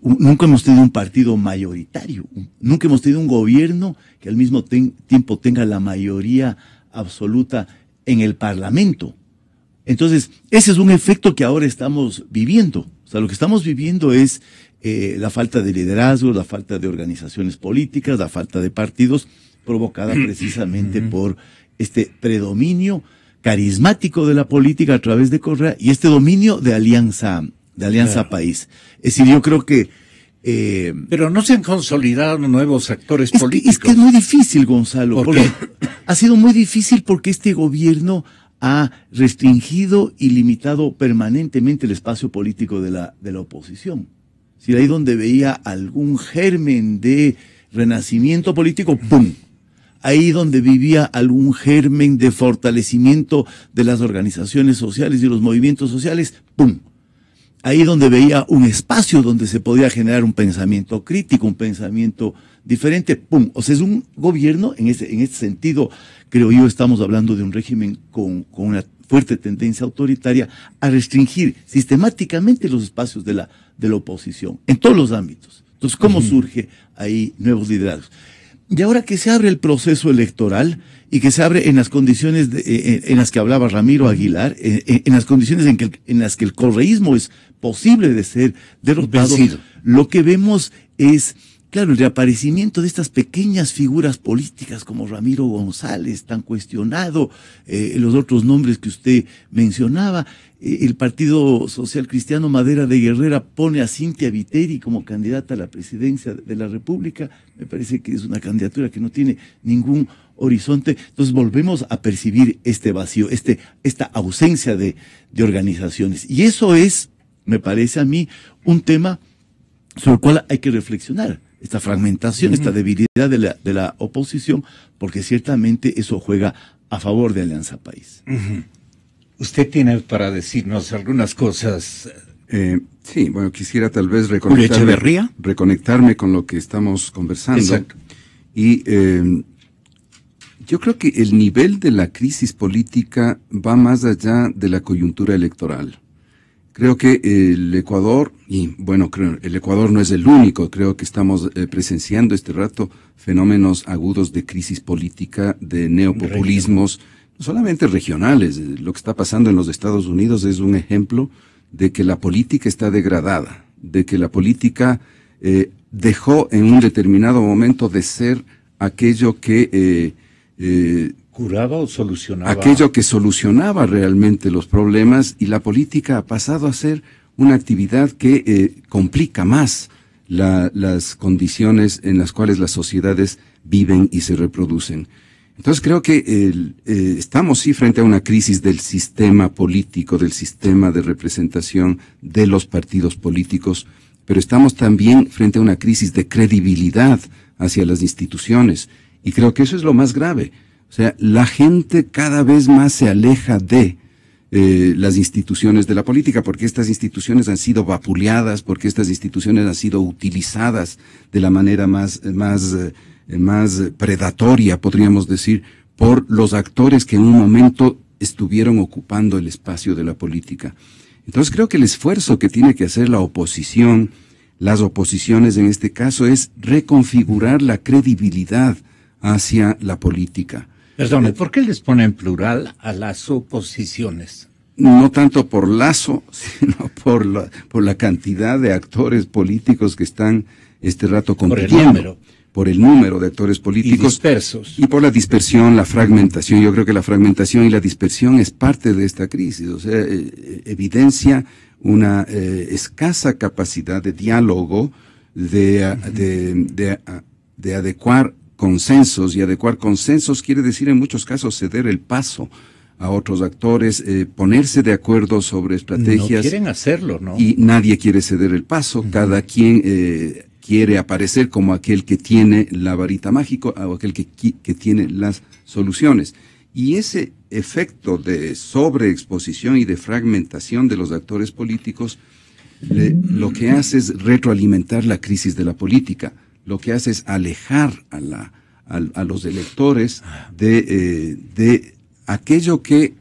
Nunca hemos tenido un partido mayoritario, nunca hemos tenido un gobierno que al mismo tiempo tenga la mayoría absoluta en el Parlamento. Entonces, ese es un efecto que ahora estamos viviendo. O sea, lo que estamos viviendo es la falta de liderazgo, la falta de organizaciones políticas, la falta de partidos, provocada precisamente por este predominio carismático de la política a través de Correa y este dominio de Alianza País. Es decir, yo creo que pero no se han consolidado nuevos actores políticos. Es que es muy difícil, Gonzalo. ¿Por qué? Ha sido muy difícil porque este gobierno ha restringido y limitado permanentemente el espacio político de la oposición. Si ahí donde veía algún germen de renacimiento político, ¡pum! Ahí donde vivía algún germen de fortalecimiento de las organizaciones sociales y los movimientos sociales, ¡pum! Ahí donde veía un espacio donde se podía generar un pensamiento crítico, un pensamiento diferente, ¡pum! O sea, es un gobierno, en este sentido, creo yo, estamos hablando de un régimen con una fuerte tendencia autoritaria a restringir sistemáticamente los espacios de la oposición, en todos los ámbitos. Entonces, ¿cómo surge ahí nuevos liderazgos? Y ahora que se abre el proceso electoral y que se abre en las condiciones en las que hablaba Ramiro Aguilar, en las condiciones en las que el correísmo es posible de ser derrotado, lo que vemos es, claro, el reaparecimiento de estas pequeñas figuras políticas como Ramiro González, tan cuestionado, los otros nombres que usted mencionaba. El Partido Social Cristiano Madera de Guerrera pone a Cintia Viteri como candidata a la presidencia de la República. Me parece que es una candidatura que no tiene ningún horizonte. Entonces volvemos a percibir este vacío, esta ausencia de organizaciones. Y eso es, me parece a mí, un tema sobre el cual hay que reflexionar. Esta fragmentación, esta debilidad de la oposición, porque ciertamente eso juega a favor de Alianza País. Usted tiene para decirnos algunas cosas. Sí, bueno, quisiera tal vez reconectarme con lo que estamos conversando. Exacto. Y yo creo que el nivel de la crisis política va más allá de la coyuntura electoral. Creo que el Ecuador, y bueno, el Ecuador no es el único, creo que estamos presenciando este rato fenómenos agudos de crisis política, de neopopulismos, no solamente regionales. Lo que está pasando en los Estados Unidos es un ejemplo de que la política está degradada, de que la política dejó en un determinado momento de ser aquello que curaba o solucionaba. Aquello que solucionaba realmente los problemas, y la política ha pasado a ser una actividad que complica más las condiciones en las cuales las sociedades viven y se reproducen. Entonces creo que estamos sí frente a una crisis del sistema político, del sistema de representación de los partidos políticos, pero estamos también frente a una crisis de credibilidad hacia las instituciones, y creo que eso es lo más grave. O sea, la gente cada vez más se aleja de las instituciones de la política, porque estas instituciones han sido vapuleadas, porque estas instituciones han sido utilizadas de la manera más predatoria, podríamos decir, por los actores que en un momento estuvieron ocupando el espacio de la política. Entonces creo que el esfuerzo que tiene que hacer la oposición, las oposiciones en este caso, es reconfigurar la credibilidad hacia la política. Perdone, ¿por qué les pone en plural a las oposiciones? No tanto por lazo, sino por la cantidad de actores políticos que están este rato compitiendo. Por el número de actores políticos. Y dispersos. Y por la dispersión, la fragmentación. Yo creo que la fragmentación y la dispersión es parte de esta crisis. O sea, evidencia una escasa capacidad de diálogo, de adecuar consensos, y adecuar consensos quiere decir en muchos casos ceder el paso a otros actores, ponerse de acuerdo sobre estrategias. No quieren hacerlo, ¿no? Y nadie quiere ceder el paso, cada quien quiere aparecer como aquel que tiene la varita mágica o aquel que tiene las soluciones. Y ese efecto de sobreexposición y de fragmentación de los actores políticos lo que hace es retroalimentar la crisis de la política. Lo que hace es alejar a los electores de aquello que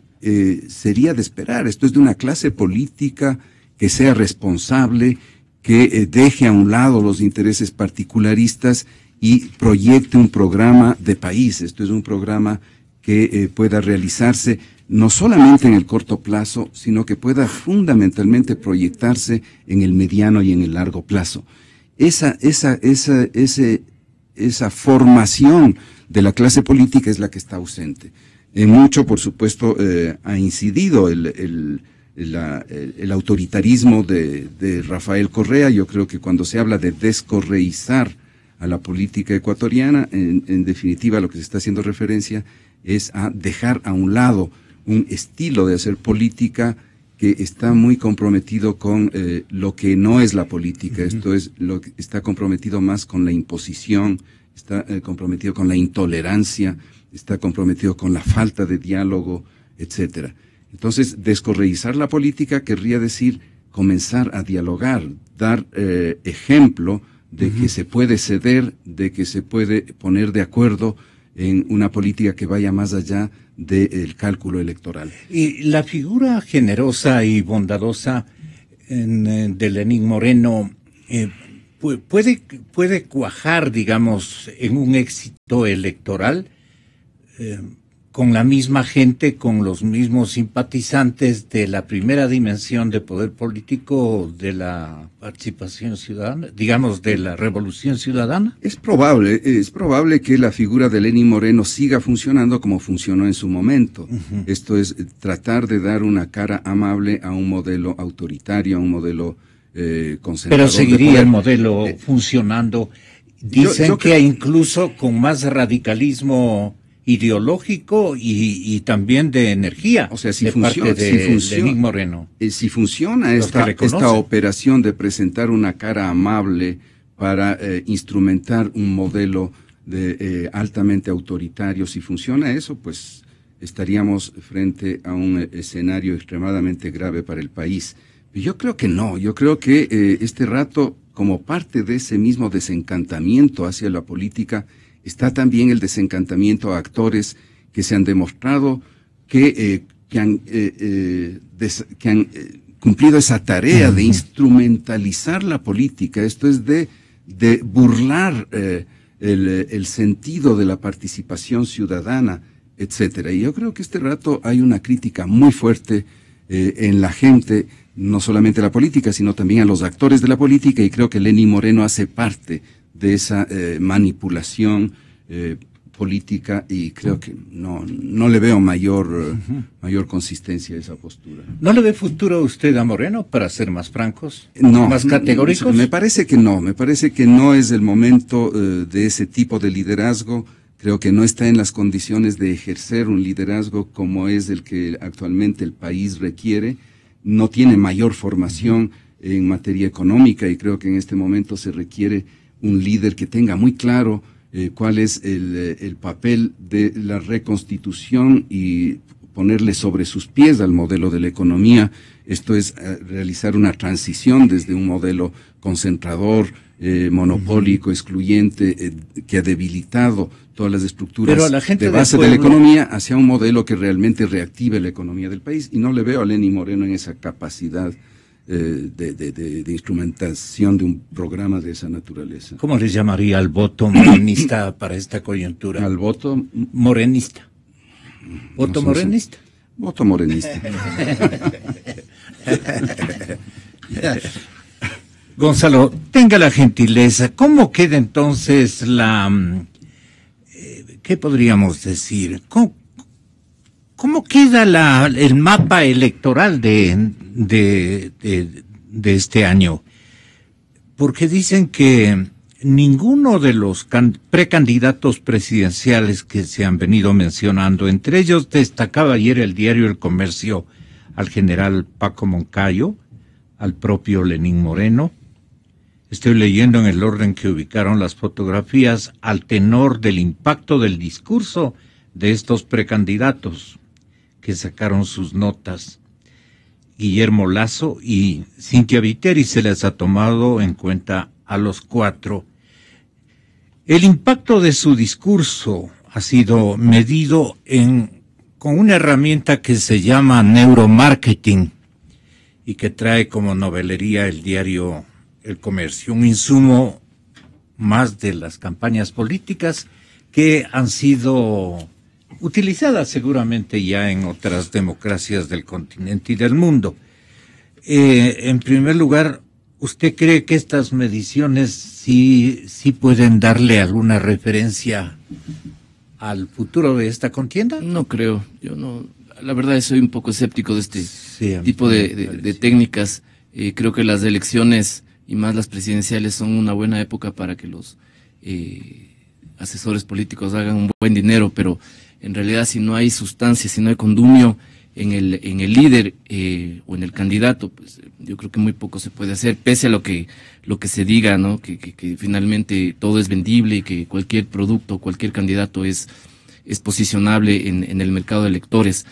sería de esperar. Esto es de una clase política que sea responsable, que deje a un lado los intereses particularistas y proyecte un programa de país. Esto es un programa que pueda realizarse no solamente en el corto plazo, sino que pueda fundamentalmente proyectarse en el mediano y en el largo plazo. Esa formación de la clase política es la que está ausente. En mucho, por supuesto, ha incidido el autoritarismo de Rafael Correa. Yo creo que cuando se habla de descorreizar a la política ecuatoriana, en definitiva lo que se está haciendo referencia es a dejar a un lado un estilo de hacer política que está muy comprometido con lo que no es la política. Esto es lo que está comprometido más con la imposición, está comprometido con la intolerancia, está comprometido con la falta de diálogo, etcétera. Entonces, descorreizar la política querría decir comenzar a dialogar, dar ejemplo de que se puede ceder, de que se puede poner de acuerdo en una política que vaya más allá del cálculo electoral. Y la figura generosa y bondadosa de Lenín Moreno puede cuajar, digamos, en un éxito electoral con la misma gente, con los mismos simpatizantes de la primera dimensión de poder político de la participación ciudadana, digamos, de la revolución ciudadana. Es probable que la figura de Lenín Moreno siga funcionando como funcionó en su momento. Esto es tratar de dar una cara amable a un modelo autoritario, a un modelo conservador. Pero seguiría el modelo funcionando. Dicen que incluso con más radicalismo ideológico y también de energía. O sea, si funciona Lenín Moreno. Si funciona esta operación de presentar una cara amable para instrumentar un modelo altamente autoritario, si funciona eso, pues estaríamos frente a un escenario extremadamente grave para el país. Yo creo que no, yo creo que este rato, como parte de ese mismo desencantamiento hacia la política, está también el desencantamiento a actores que se han demostrado que han cumplido esa tarea de instrumentalizar la política. Esto es de burlar el sentido de la participación ciudadana, etcétera. Y yo creo que este rato hay una crítica muy fuerte en la gente, no solamente a la política, sino también a los actores de la política, y creo que Lenín Moreno hace parte de esa manipulación política, y creo que no le veo mayor consistencia a esa postura. ¿No le ve futuro a usted a Moreno, para ser más francos, no, más categóricos? Me parece que no es el momento de ese tipo de liderazgo. Creo que no está en las condiciones de ejercer un liderazgo como es el que actualmente el país requiere. No tiene mayor formación en materia económica, y creo que en este momento se requiere un líder que tenga muy claro cuál es el papel de la reconstitución y ponerle sobre sus pies al modelo de la economía. Esto es realizar una transición desde un modelo concentrador, monopólico, excluyente, que ha debilitado todas las estructuras de base de la economía, hacia un modelo que realmente reactive la economía del país. Y no le veo a Lenín Moreno en esa capacidad de instrumentación de un programa de esa naturaleza. ¿Cómo le llamaría al voto morenista para esta coyuntura? ¿Al voto? Morenista. ¿Voto morenista? Voto morenista. Gonzalo, tenga la gentileza, ¿cómo queda entonces qué podríamos decir? ¿Cómo queda el mapa electoral de este año? Porque dicen que ninguno de los precandidatos presidenciales que se han venido mencionando, entre ellos destacaba ayer el diario El Comercio al general Paco Moncayo, al propio Lenín Moreno. Estoy leyendo en el orden que ubicaron las fotografías al tenor del impacto del discurso de estos precandidatos que sacaron sus notas. Guillermo Lasso y Cintia Viteri se les ha tomado en cuenta a los cuatro. El impacto de su discurso ha sido medido con una herramienta que se llama neuromarketing y que trae como novelería el diario El Comercio, un insumo más de las campañas políticas que han sido utilizada seguramente ya en otras democracias del continente y del mundo. En primer lugar, ¿usted cree que estas mediciones sí pueden darle alguna referencia al futuro de esta contienda? No creo, yo no. La verdad soy un poco escéptico de este tipo de técnicas. Creo que las elecciones y más las presidenciales son una buena época para que los asesores políticos hagan un buen dinero, pero en realidad si no hay sustancia, si no hay condumio en el líder o en el candidato, pues yo creo que muy poco se puede hacer, pese a lo que se diga, ¿no? Que finalmente todo es vendible y que cualquier producto, cualquier candidato es posicionable en el mercado de electores.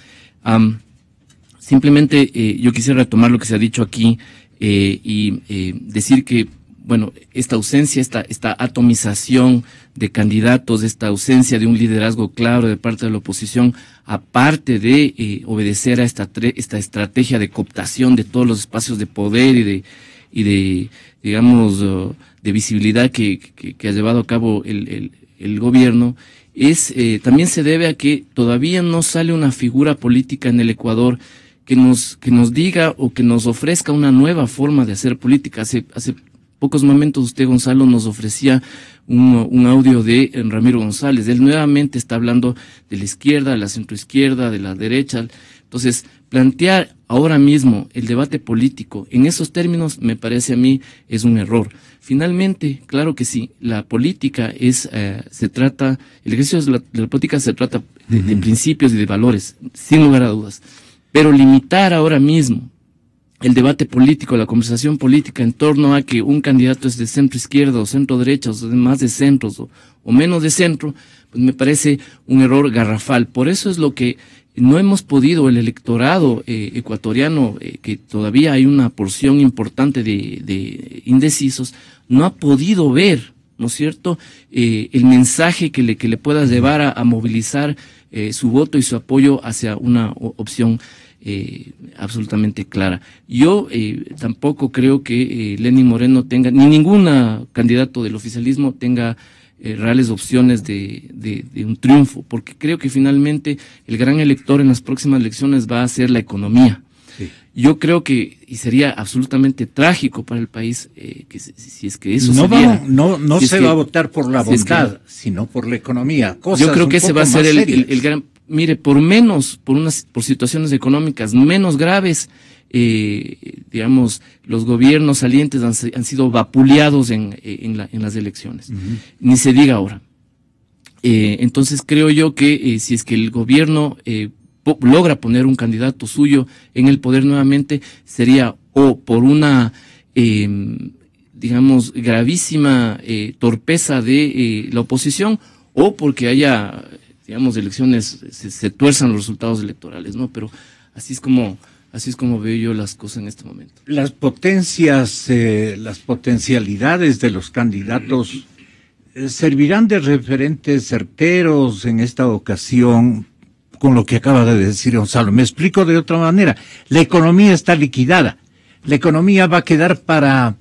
Simplemente yo quisiera retomar lo que se ha dicho aquí y decir que, bueno, esta ausencia, esta atomización de candidatos, esta ausencia de un liderazgo claro de parte de la oposición, aparte de obedecer a esta estrategia de cooptación de todos los espacios de poder y de digamos, de visibilidad que ha llevado a cabo el gobierno, también se debe a que todavía no sale una figura política en el Ecuador que nos diga o que nos ofrezca una nueva forma de hacer política. Hace pocos momentos usted, Gonzalo, nos ofrecía un audio de Ramiro González. Él nuevamente está hablando de la izquierda, de la centroizquierda, de la derecha. Entonces, plantear ahora mismo el debate político en esos términos, me parece a mí, es un error. Finalmente, claro que sí, la política el ejercicio de la política se trata de principios y de valores, sin lugar a dudas. Pero limitar ahora mismo el debate político, la conversación política en torno a que un candidato es de centro izquierda o centro derecha, o más de centros o menos de centro, pues me parece un error garrafal. Por eso es lo que no hemos podido, el electorado ecuatoriano, que todavía hay una porción importante de indecisos, no ha podido ver, ¿no es cierto?, el mensaje que le pueda llevar a movilizar su voto y su apoyo hacia una opción absolutamente clara. Yo tampoco creo que Lenín Moreno tenga, ni ningún candidato del oficialismo tenga reales opciones de un triunfo, porque creo que finalmente el gran elector en las próximas elecciones va a ser la economía. Sí. Yo creo que, y sería absolutamente trágico para el país, que si es que eso sucediera. No se va a votar por la bondad, sino por la economía. Yo creo que ese va a ser el gran... Mire, por situaciones económicas menos graves, digamos, los gobiernos salientes han sido vapuleados en las elecciones. Ni se diga ahora. Entonces creo yo que si es que el gobierno logra poner un candidato suyo en el poder nuevamente, sería o por una, digamos, gravísima torpeza de la oposición, o porque haya, digamos, elecciones, se tuerzan los resultados electorales, ¿no? Pero así es como veo yo las cosas en este momento. Las potencialidades de los candidatos servirán de referentes certeros en esta ocasión con lo que acaba de decir Gonzalo. Me explico de otra manera. La economía está liquidada. La economía va a quedar para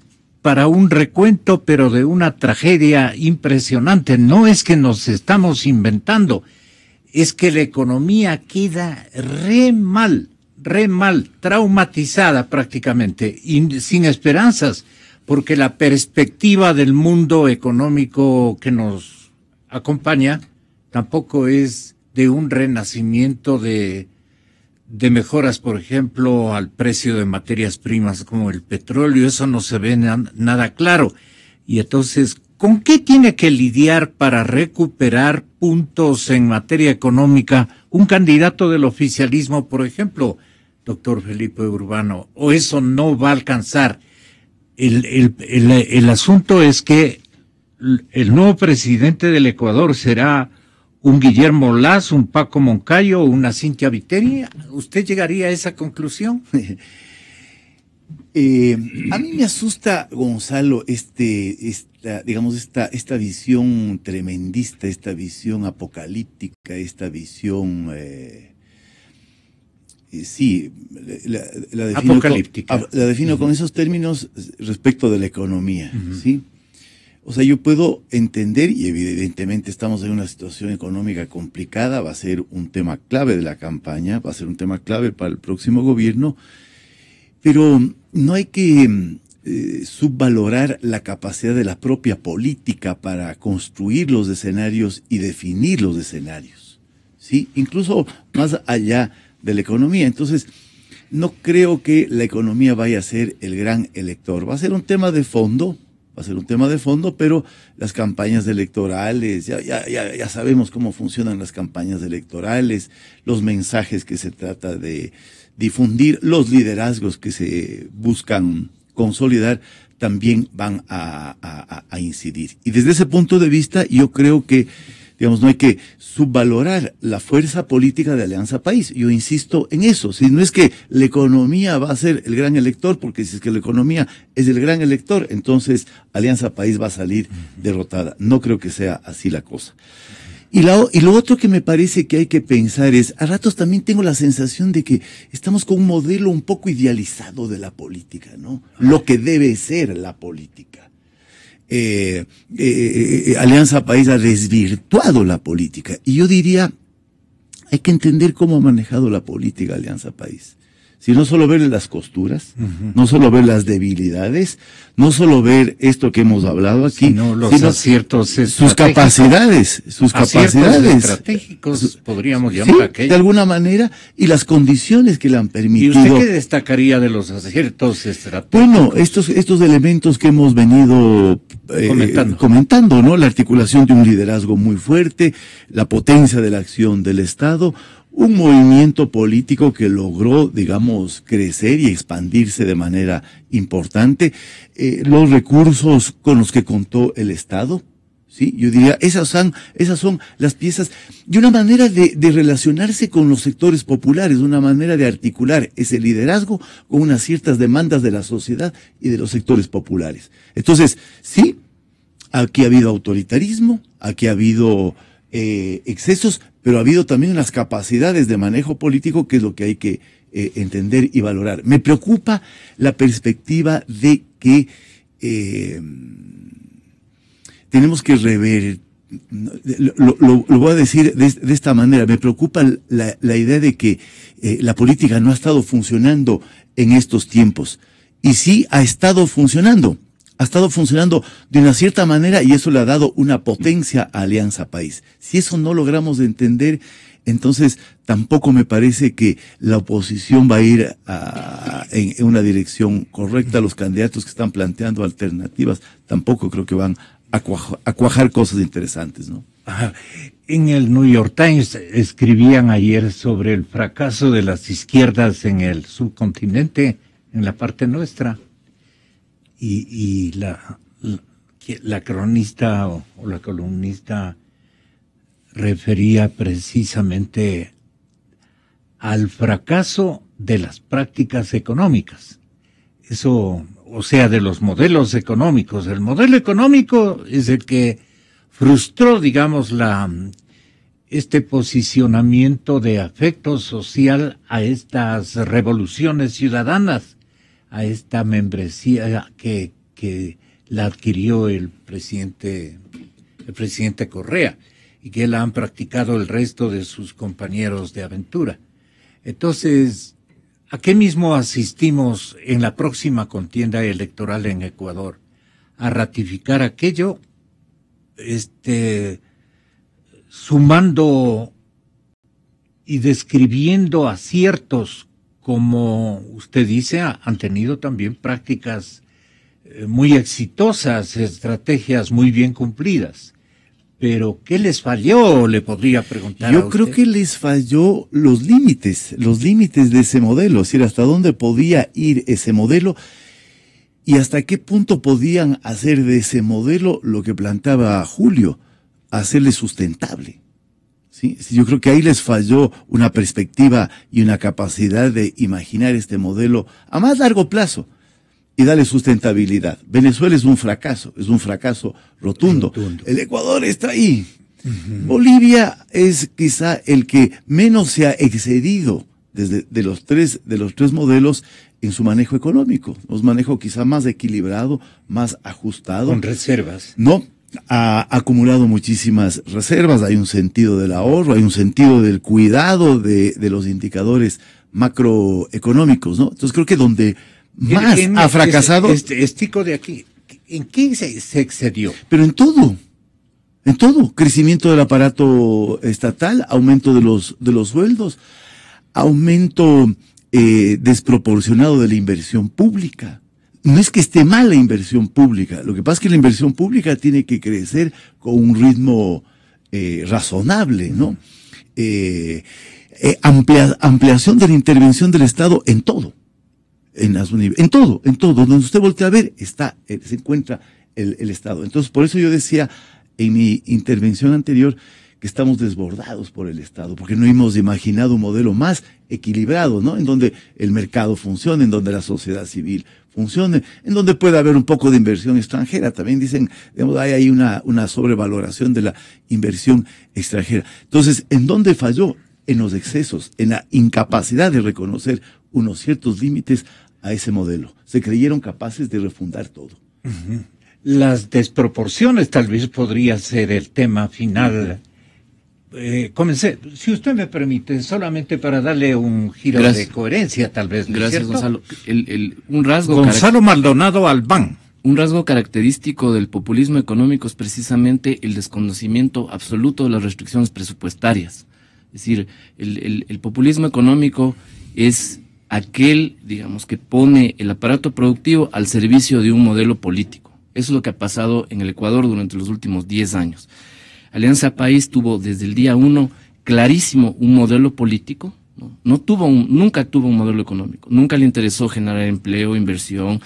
un recuento, pero de una tragedia impresionante. No es que nos estamos inventando, es que la economía queda re mal, traumatizada prácticamente, y sin esperanzas, porque la perspectiva del mundo económico que nos acompaña tampoco es de un renacimiento de mejoras, por ejemplo, al precio de materias primas como el petróleo. Eso no se ve nada claro. Y entonces, ¿con qué tiene que lidiar para recuperar puntos en materia económica un candidato del oficialismo, por ejemplo, doctor Felipe Urbano? ¿O eso no va a alcanzar? El asunto es que el nuevo presidente del Ecuador será un Guillermo Lasso, un Paco Moncayo, una Cintia Viteri. ¿Usted llegaría a esa conclusión? A mí me asusta, Gonzalo, esta visión tremendista, esta visión apocalíptica, esta visión, la defino apocalíptica. La defino con esos términos respecto de la economía, ¿sí? O sea, yo puedo entender, y evidentemente estamos en una situación económica complicada, va a ser un tema clave de la campaña, va a ser un tema clave para el próximo gobierno, pero no hay que subvalorar la capacidad de la propia política para construir los escenarios y definir los escenarios, ¿sí? Incluso más allá de la economía. Entonces, no creo que la economía vaya a ser el gran elector. Va a ser un tema de fondo, pero las campañas electorales, ya sabemos cómo funcionan las campañas electorales, los mensajes que se trata de difundir, los liderazgos que se buscan consolidar, también van a incidir. Y desde ese punto de vista, yo creo que, digamos, no hay que subvalorar la fuerza política de Alianza País. Yo insisto en eso. Si no es que la economía va a ser el gran elector, porque si es que la economía es el gran elector, entonces Alianza País va a salir derrotada. No creo que sea así la cosa. Y lo otro que me parece que hay que pensar es, a ratos también tengo la sensación de que estamos con un modelo un poco idealizado de la política, ¿no? Lo que debe ser la política. Alianza País ha desvirtuado la política. Y yo diría, hay que entender cómo ha manejado la política Alianza País. Si no solo ver las costuras, no solo ver las debilidades, no solo ver esto que hemos hablado aquí, sino los aciertos sus capacidades estratégicos, podríamos llamar aquello. De alguna manera, y las condiciones que le han permitido. ¿Y usted qué destacaría de los aciertos estratégicos? Bueno, estos elementos que hemos venido comentando, ¿no? La articulación de un liderazgo muy fuerte, la potencia de la acción del Estado, un movimiento político que logró, digamos, crecer y expandirse de manera importante, los recursos con los que contó el Estado, ¿sí? Yo diría, esas son las piezas, y una manera de relacionarse con los sectores populares, una manera de articular ese liderazgo con unas ciertas demandas de la sociedad y de los sectores populares. Entonces, sí, aquí ha habido autoritarismo, aquí ha habido excesos, pero ha habido también las capacidades de manejo político, que es lo que hay que entender y valorar. Me preocupa la perspectiva de que tenemos que rever, lo voy a decir de esta manera, me preocupa la idea de que la política no ha estado funcionando en estos tiempos, y sí ha estado funcionando de una cierta manera, y eso le ha dado una potencia a Alianza País. Si eso no logramos entender, entonces tampoco me parece que la oposición va a ir en una dirección correcta. Los candidatos que están planteando alternativas tampoco creo que van a cuajar cosas interesantes, ¿no? Ajá. En el New York Times escribían ayer sobre el fracaso de las izquierdas en el subcontinente, en la parte nuestra. Y la cronista o la columnista refería precisamente al fracaso de las prácticas económicas. Eso, o sea, de los modelos económicos. El modelo económico es el que frustró, digamos, este posicionamiento de afecto social a estas revoluciones ciudadanas, a esta membresía que la adquirió el presidente Correa, y que la han practicado el resto de sus compañeros de aventura. Entonces, ¿a qué mismo asistimos en la próxima contienda electoral en Ecuador? A ratificar aquello, sumando y describiendo aciertos, como usted dice, han tenido también prácticas muy exitosas, estrategias muy bien cumplidas. Pero, ¿qué les falló? Le podría preguntar. Yo creo que les falló los límites de ese modelo, es decir, hasta dónde podía ir ese modelo y hasta qué punto podían hacer de ese modelo lo que planteaba Julio, hacerle sustentable. ¿Sí? Yo creo que ahí les falló una perspectiva y una capacidad de imaginar este modelo a más largo plazo y darle sustentabilidad. Venezuela es un fracaso rotundo. El Ecuador está ahí. Bolivia es quizá el que menos se ha excedido de los tres modelos en su manejo económico, un manejo quizá más equilibrado, más ajustado. Con reservas. No, ha acumulado muchísimas reservas, hay un sentido del ahorro, hay un sentido del cuidado de los indicadores macroeconómicos, ¿no? Entonces creo que donde más ha fracasado... Estico de aquí, ¿en qué se excedió? Pero en todo, crecimiento del aparato estatal, aumento de los sueldos, aumento desproporcionado de la inversión pública. No es que esté mal la inversión pública, lo que pasa es que la inversión pública tiene que crecer con un ritmo razonable, ¿no? Ampliación de la intervención del Estado en todo, en todo, donde usted voltea a ver, se encuentra el Estado. Entonces, por eso yo decía en mi intervención anterior que estamos desbordados por el Estado, porque no hemos imaginado un modelo más equilibrado, ¿no? En donde el mercado funcione, en donde la sociedad civil funcione, en donde puede haber un poco de inversión extranjera. También dicen, digamos, hay ahí una sobrevaloración de la inversión extranjera. Entonces, ¿en dónde falló? En los excesos, en la incapacidad de reconocer unos ciertos límites a ese modelo. Se creyeron capaces de refundar todo. Uh-huh. Las desproporciones tal vez podría ser el tema final. Comencé, si usted me permite, solamente para darle un giro de coherencia, tal vez. Gracias, Gonzalo. Un rasgo Gonzalo Maldonado Albán. Un rasgo característico del populismo económico es precisamente el desconocimiento absoluto de las restricciones presupuestarias. Es decir, el populismo económico es aquel, digamos, que pone el aparato productivo al servicio de un modelo político. Eso es lo que ha pasado en el Ecuador durante los últimos 10 años. Alianza País tuvo desde el día 1 clarísimo un modelo político, ¿no? Nunca tuvo un modelo económico, nunca le interesó generar empleo, inversión,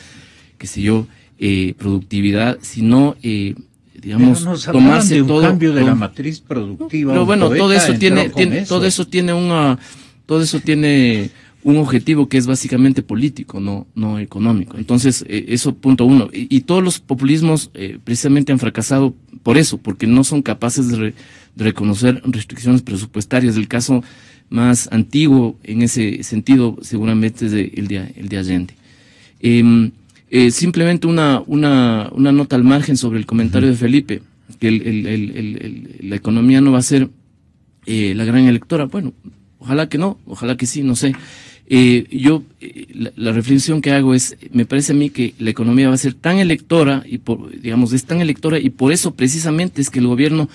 productividad, sino digamos tomarse de un cambio de la matriz productiva. Pero bueno, todo eso tiene un objetivo que es básicamente político, no económico. Entonces, eso punto uno. Y todos los populismos precisamente han fracasado por eso, porque no son capaces de reconocer restricciones presupuestarias. El caso más antiguo en ese sentido seguramente es el de Allende. Simplemente una nota al margen sobre el comentario de Felipe, que la economía no va a ser la gran electora. Bueno, ojalá que no, ojalá que sí, no sé. La reflexión que hago es, me parece a mí que la economía va a ser tan electora, es tan electora, y por eso precisamente es que el gobierno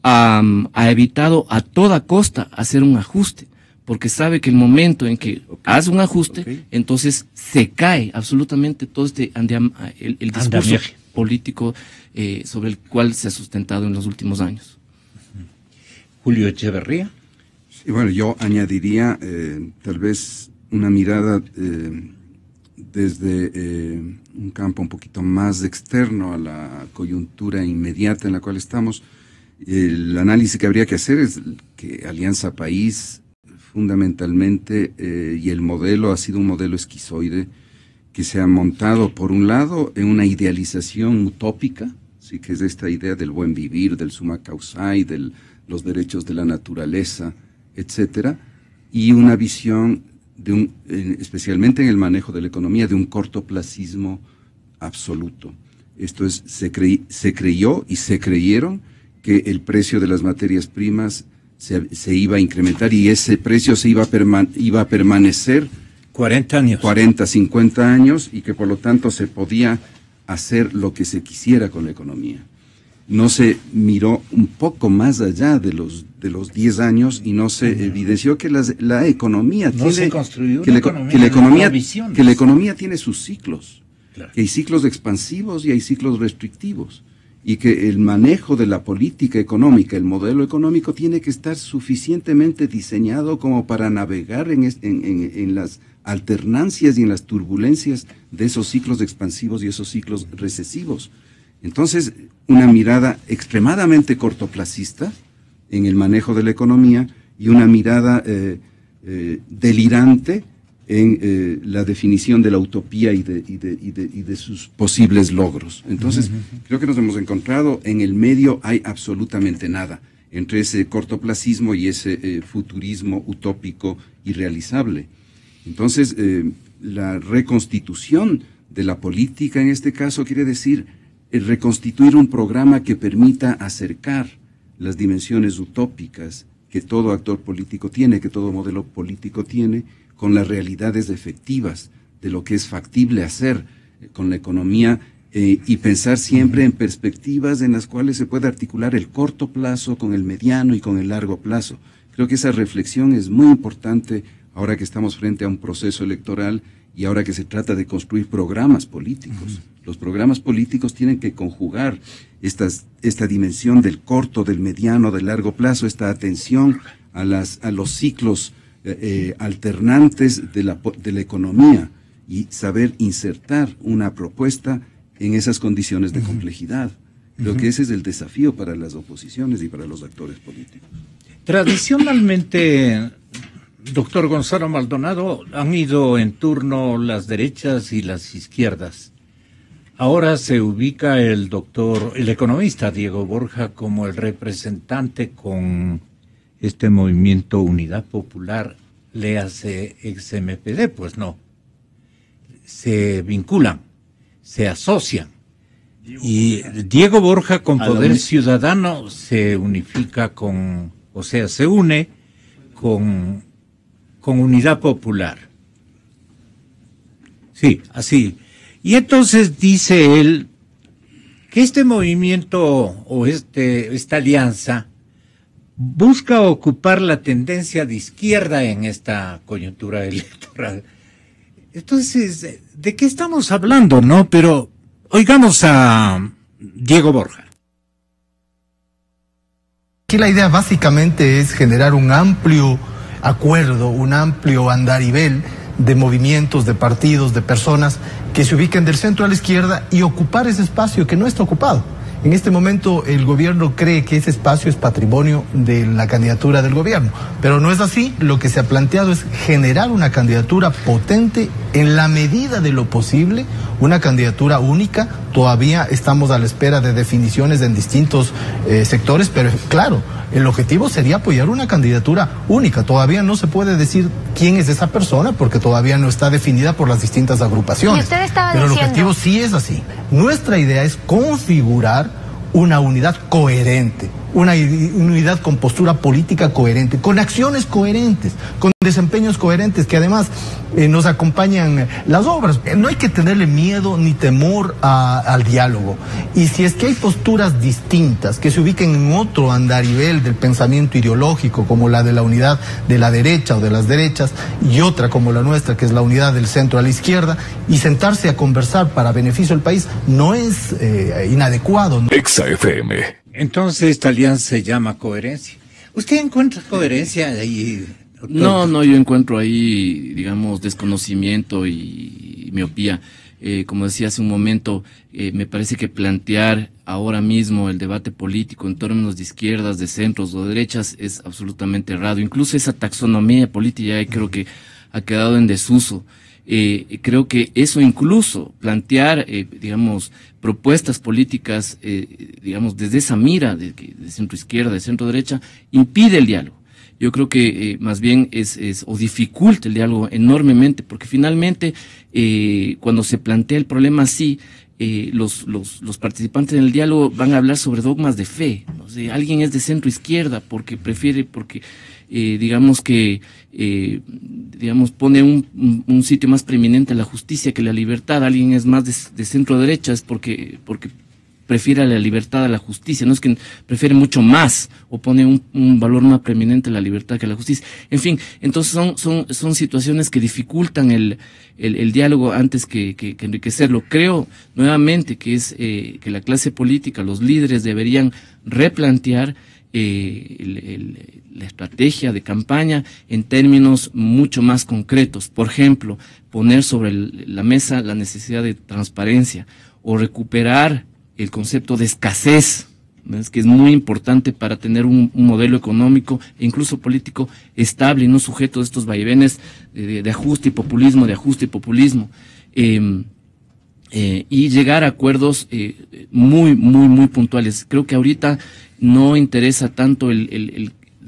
ha evitado a toda costa hacer un ajuste, porque sabe que el momento en que hace un ajuste, entonces se cae absolutamente todo el discurso político sobre el cual se ha sustentado en los últimos años. Julio Echeverría. Sí, bueno, yo añadiría tal vez una mirada desde un campo un poquito más externo a la coyuntura inmediata en la cual estamos. El análisis que habría que hacer es que Alianza País fundamentalmente y el modelo ha sido un modelo esquizoide que se ha montado por un lado en una idealización utópica, sí, que es esta idea del buen vivir, del summa causae, de los derechos de la naturaleza, etcétera, y una visión especialmente en el manejo de la economía, de un cortoplacismo absoluto. Esto es, se creyó y se creyeron que el precio de las materias primas se iba a incrementar y ese precio se iba a permanecer 40, 50 años y que por lo tanto se podía hacer lo que se quisiera con la economía. No se miró un poco más allá de los 10 años y no se evidenció que la economía la economía tiene sus ciclos, claro, que hay ciclos expansivos y hay ciclos restrictivos, y que el manejo de la política económica, el modelo económico, tiene que estar suficientemente diseñado como para navegar en las alternancias y en las turbulencias de esos ciclos expansivos y esos ciclos recesivos. Entonces, una mirada extremadamente cortoplacista en el manejo de la economía y una mirada delirante en la definición de la utopía y de sus posibles logros. Entonces, creo que nos hemos encontrado en el medio, hay absolutamente nada entre ese cortoplacismo y ese futurismo utópico irrealizable. Entonces, la reconstitución de la política, en este caso, quiere decir reconstituir un programa que permita acercar las dimensiones utópicas que todo actor político tiene, que todo modelo político tiene, con las realidades efectivas de lo que es factible hacer con la economía, y pensar siempre en perspectivas en las cuales se puede articular el corto plazo con el mediano y con el largo plazo. Creo que esa reflexión es muy importante ahora que estamos frente a un proceso electoral y ahora que se trata de construir programas políticos. Los programas políticos tienen que conjugar esta dimensión del corto, del mediano, del largo plazo, esta atención a los ciclos alternantes de la economía y saber insertar una propuesta en esas condiciones de complejidad. Creo que ese es el desafío para las oposiciones y para los actores políticos. Tradicionalmente, doctor Gonzalo Maldonado, han ido en turno las derechas y las izquierdas. Ahora se ubica el economista Diego Borja como el representante con este movimiento Unidad Popular, léase ex MPD, pues no. Se vinculan, se asocian. Y Diego Borja con Poder Ciudadano se unifica se une con Unidad Popular. Sí, así. Y entonces dice él que este movimiento o esta alianza busca ocupar la tendencia de izquierda en esta coyuntura electoral. Entonces, ¿de qué estamos hablando, no? Pero oigamos a Diego Borja. Aquí la idea básicamente es generar un amplio acuerdo, un amplio andarivel de movimientos, de partidos, de personas que se ubiquen del centro a la izquierda y ocupar ese espacio que no está ocupado. En este momento el gobierno cree que ese espacio es patrimonio de la candidatura del gobierno, pero no es así. Lo que se ha planteado es generar una candidatura potente en la medida de lo posible, una candidatura única. Todavía estamos a la espera de definiciones en distintos sectores, pero claro, el objetivo sería apoyar una candidatura única. Todavía no se puede decir quién es esa persona porque todavía no está definida por las distintas agrupaciones. Pero el objetivo sí es así. Nuestra idea es configurar una unidad coherente, una unidad con postura política coherente, con acciones coherentes, con desempeños coherentes, que además nos acompañan las obras. No hay que tenerle miedo ni temor al diálogo. Y si es que hay posturas distintas que se ubiquen en otro andarivel del pensamiento ideológico, como la de la unidad de la derecha o de las derechas, y otra como la nuestra, que es la unidad del centro a la izquierda, y sentarse a conversar para beneficio del país, no es inadecuado. Exa FM. Entonces esta alianza se llama coherencia. ¿Usted encuentra coherencia ahí? No, yo encuentro ahí, digamos, desconocimiento y miopía. Como decía hace un momento, me parece que plantear ahora mismo el debate político en términos de izquierdas, de centros o de derechas es absolutamente errado. Incluso esa taxonomía política ya creo que ha quedado en desuso. Creo que eso incluso, plantear, digamos, propuestas políticas, digamos, desde esa mira de centro izquierda, de centro derecha, impide el diálogo. Yo creo que más bien o dificulta el diálogo enormemente, porque finalmente, cuando se plantea el problema así, los participantes en el diálogo van a hablar sobre dogmas de fe. O sea, alguien es de centro izquierda porque digamos que pone un sitio más preeminente a la justicia que la libertad. Alguien es más de centro derecha es porque prefiere la libertad a la justicia, no es que prefiere mucho más o pone un valor más preeminente a la libertad que a la justicia. En fin, entonces son situaciones que dificultan el diálogo antes que enriquecerlo. Creo nuevamente que es que la clase política, los líderes deberían replantear la estrategia de campaña en términos mucho más concretos. Por ejemplo, poner sobre la mesa la necesidad de transparencia o recuperar el concepto de escasez, ¿no? Es que es muy importante para tener un modelo económico e incluso político estable y no sujeto a estos vaivenes de ajuste y populismo, y llegar a acuerdos muy puntuales. Creo que ahorita no interesa tanto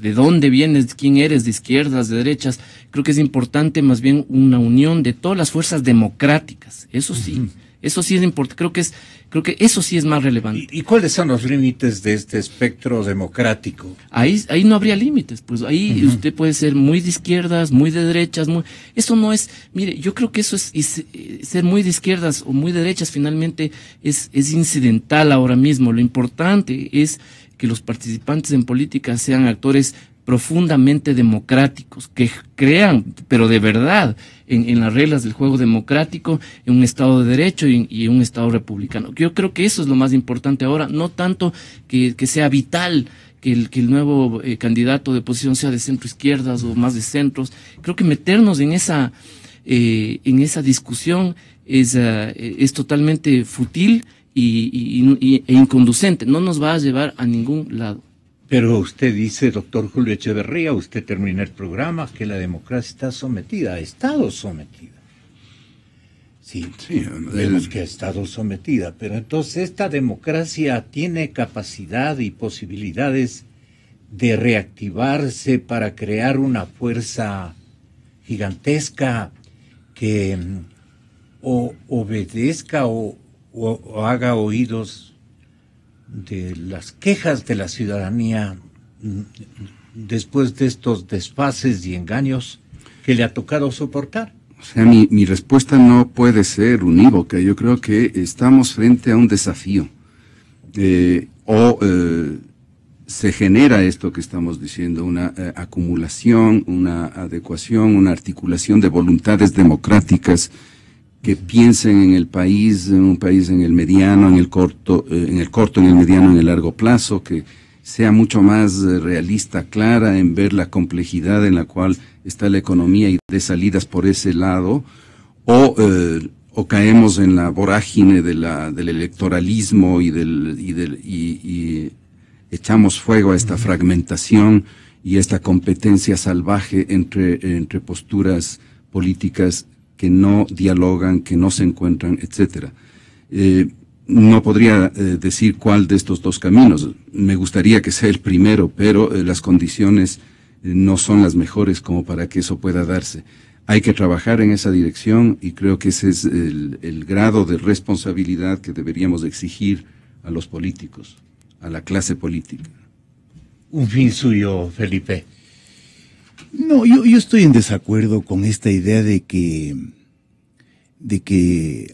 de dónde vienes, quién eres, de izquierdas, de derechas. Creo que es importante más bien una unión de todas las fuerzas democráticas. Eso sí, eso sí es importante. Creo que eso sí es más relevante. ¿Y cuáles son los límites de este espectro democrático? Ahí no habría límites, pues ahí usted puede ser muy de izquierdas, muy de derechas, eso no es, mire, yo creo que eso es ser muy de izquierdas o muy de derechas finalmente es incidental ahora mismo. Lo importante es que los participantes en política sean actores profundamente democráticos, que crean, pero de verdad, en las reglas del juego democrático, en un Estado de Derecho y en un Estado republicano. Yo creo que eso es lo más importante ahora, no tanto que sea vital que el nuevo candidato de oposición sea de centro izquierdas o más de centros. Creo que meternos en esa discusión es totalmente fútil e inconducente, no nos va a llevar a ningún lado. Pero usted dice, doctor Julio Echeverría, usted termina el programa, que la democracia está sometida, ha estado sometida. Sí, vemos que ha estado sometida, pero entonces esta democracia tiene capacidad y posibilidades de reactivarse para crear una fuerza gigantesca que obedezca o haga oídos de las quejas de la ciudadanía después de estos desfases y engaños que le ha tocado soportar. O sea, mi respuesta no puede ser unívoca. Yo creo que estamos frente a un desafío. Se genera esto que estamos diciendo, una acumulación, una adecuación, una articulación de voluntades democráticas que piensen en el país, en un país en el mediano, en el corto, en el mediano, en el largo plazo, que sea mucho más realista, clara en ver la complejidad en la cual está la economía y de salidas por ese lado, o caemos en la vorágine del electoralismo y echamos fuego a esta fragmentación y esta competencia salvaje entre posturas políticas que no dialogan, que no se encuentran, etcétera. No podría decir cuál de estos dos caminos. Me gustaría que sea el primero, pero las condiciones no son las mejores como para que eso pueda darse. Hay que trabajar en esa dirección y creo que ese es el grado de responsabilidad que deberíamos exigir a los políticos, a la clase política. Un fin suyo, Felipe. No, yo estoy en desacuerdo con esta idea de que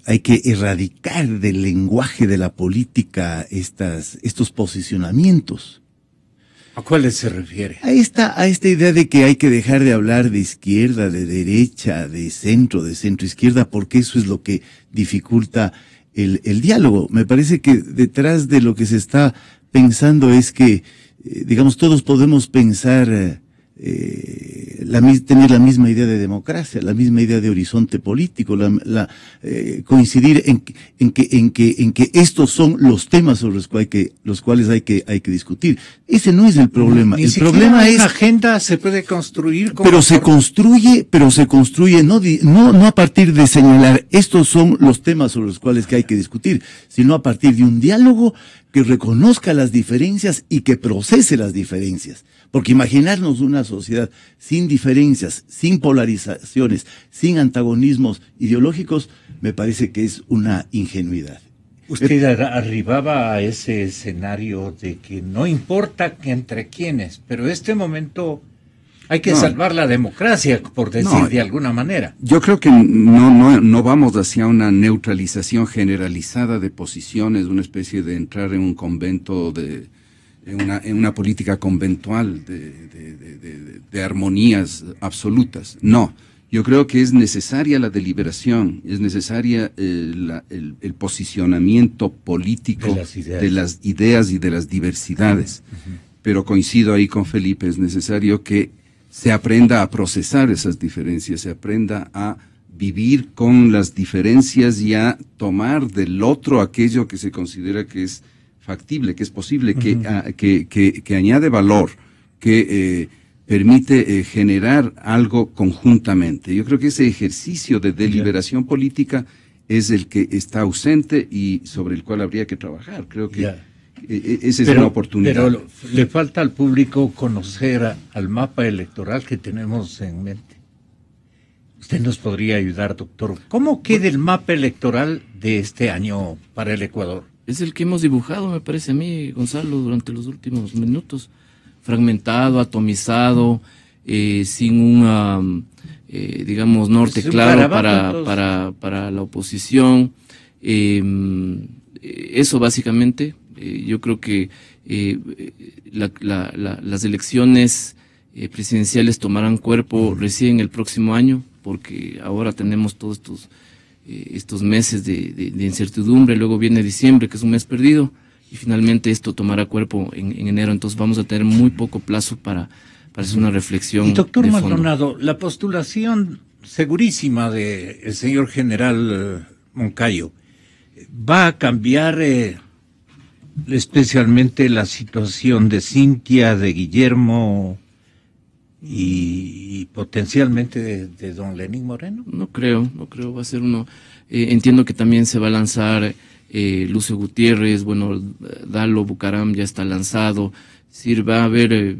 hay que erradicar del lenguaje de la política estos posicionamientos. ¿A cuáles se refiere? A esta idea de que hay que dejar de hablar de izquierda, de derecha, de centro izquierda, porque eso es lo que dificulta el diálogo. Me parece que detrás de lo que se está pensando es que, digamos, todos podemos pensar tener la misma idea de democracia, la misma idea de horizonte político, coincidir en que estos son los temas sobre los cuales hay que discutir. Ese no es el problema. Ni el siquiera problema es una agenda se puede construir pero se construye no a partir de señalar estos son los temas sobre los cuales que hay que discutir, sino a partir de un diálogo que reconozca las diferencias y que procese las diferencias. Porque imaginarnos una sociedad sin diferencias, sin polarizaciones, sin antagonismos ideológicos, me parece que es una ingenuidad. Usted arribaba a ese escenario de que no importa que entre quiénes, pero este momento hay que salvar la democracia, por decir de alguna manera. Yo creo que no vamos hacia una neutralización generalizada de posiciones, una especie de entrar en un convento en una política conventual de armonías absolutas. No, yo creo que es necesaria la deliberación, es necesaria el posicionamiento político de las ideas y de las diversidades. Pero coincido ahí con Felipe, es necesario que se aprenda a procesar esas diferencias, se aprenda a vivir con las diferencias y a tomar del otro aquello que se considera que es factible, que es posible, que añade valor, que permite generar algo conjuntamente. Yo creo que ese ejercicio de deliberación política es el que está ausente y sobre el cual habría que trabajar. Creo que Esa es una oportunidad. Pero le falta al público conocer al mapa electoral que tenemos en mente. Usted nos podría ayudar, doctor. ¿Cómo queda el mapa electoral de este año para el Ecuador? Es el que hemos dibujado, me parece a mí, Gonzalo, durante los últimos minutos. Fragmentado, atomizado, sin un, digamos, norte claro para la oposición. Eso básicamente, yo creo que las elecciones presidenciales tomarán cuerpo recién el próximo año, porque ahora tenemos todos estos meses de incertidumbre, luego viene diciembre, que es un mes perdido, y finalmente esto tomará cuerpo en enero, entonces vamos a tener muy poco plazo para hacer una reflexión. Y doctor de Maldonado, la postulación segurísima del señor general Moncayo va a cambiar especialmente la situación de Cintia, de Guillermo y potencialmente de don Lenín Moreno. No creo, va a ser uno. Entiendo que también se va a lanzar Lucio Gutiérrez, bueno, Dalo Bucaram ya está lanzado, es decir, va a haber,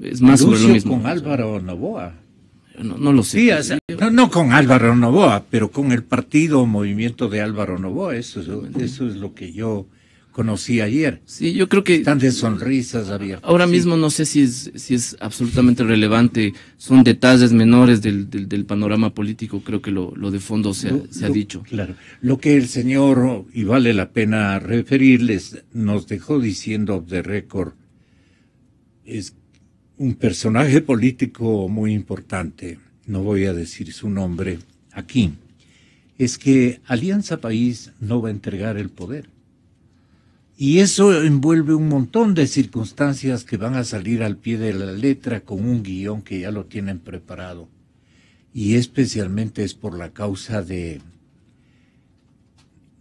es más Lucio sobre lo mismo. Con Álvaro Noboa. No lo sé. Sí, o sea, no con Álvaro Noboa, pero con el partido o movimiento de Álvaro Noboa, eso es lo que yo conocí ayer. Sí, yo creo que están de sonrisas abiertas. Ahora mismo no sé si es absolutamente relevante, son detalles menores del panorama político, creo que lo de fondo se ha dicho. Claro, lo que el señor, y vale la pena referirles, nos dejó diciendo off the record, es un personaje político muy importante, no voy a decir su nombre aquí, es que Alianza País no va a entregar el poder. Y eso envuelve un montón de circunstancias que van a salir al pie de la letra con un guión que ya lo tienen preparado. Y especialmente es por la causa de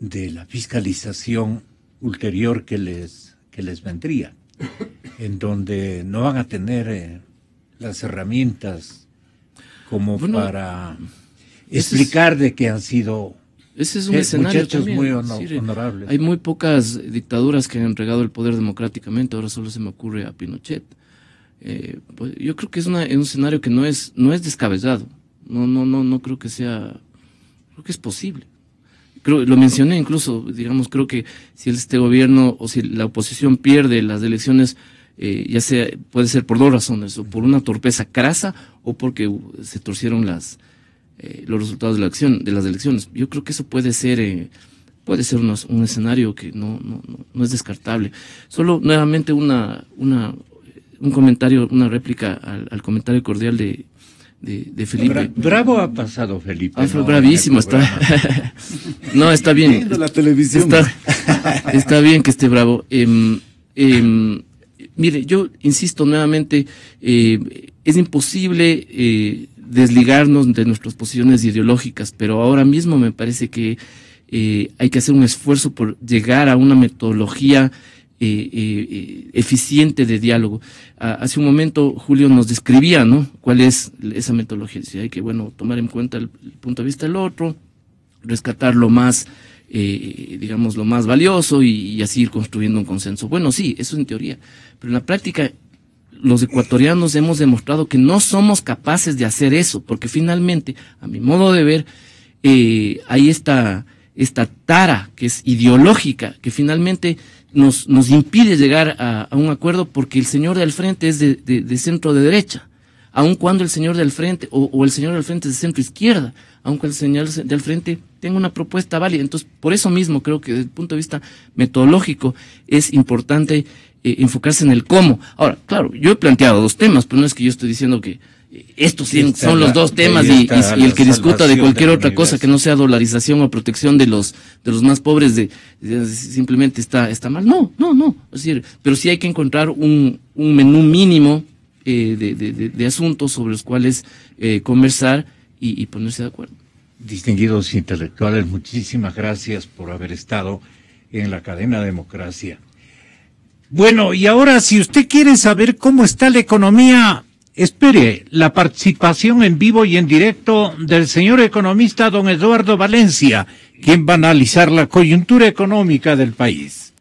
la fiscalización ulterior que les vendría, en donde no van a tener las herramientas como para explicar de que han sido... Ese es un escenario también. Muy honorables. Hay muy pocas dictaduras que han entregado el poder democráticamente, ahora solo se me ocurre a Pinochet. Pues yo creo que es un escenario que no es descabellado. No creo que sea, creo que es posible. Lo mencioné incluso, digamos, creo que si este gobierno o si la oposición pierde las elecciones, ya sea, puede ser por dos razones, o por una torpeza crasa o porque se torcieron los resultados de las elecciones. Yo creo que eso puede ser un escenario que no es descartable. Solo nuevamente un comentario, una réplica al comentario cordial de Felipe. Bravo ha pasado Felipe. Fue bravísimo, está. No, está bien. Viendo la televisión. Está bien que esté bravo. Mire, yo insisto nuevamente, es imposible desligarnos de nuestras posiciones ideológicas, pero ahora mismo me parece que hay que hacer un esfuerzo por llegar a una metodología eficiente de diálogo. Hace un momento Julio nos describía, ¿no?, cuál es esa metodología. Decía, hay que, tomar en cuenta el punto de vista del otro, rescatar lo más, digamos, lo más valioso y así ir construyendo un consenso. Bueno, sí, eso en teoría, pero en la práctica los ecuatorianos hemos demostrado que no somos capaces de hacer eso, porque finalmente, a mi modo de ver, hay esta tara que es ideológica, que finalmente nos impide llegar a un acuerdo, porque el señor del frente es de centro de derecha, aun cuando el señor del frente o el señor del frente es de centro izquierda, aunque el señor del frente tenga una propuesta válida. Entonces, por eso mismo creo que desde el punto de vista metodológico es importante enfocarse en el cómo. Ahora, claro, yo he planteado dos temas, pero no es que yo estoy diciendo que estos son los dos temas y el que discuta de cualquier otra cosa que no sea dolarización o protección de los más pobres simplemente está mal. No. Es decir, pero sí hay que encontrar un menú mínimo de asuntos sobre los cuales conversar y ponerse de acuerdo. Distinguidos intelectuales, muchísimas gracias por haber estado en la cadena Democracia. Bueno, y ahora, si usted quiere saber cómo está la economía, espere la participación en vivo y en directo del señor economista don Eduardo Valencia, quien va a analizar la coyuntura económica del país.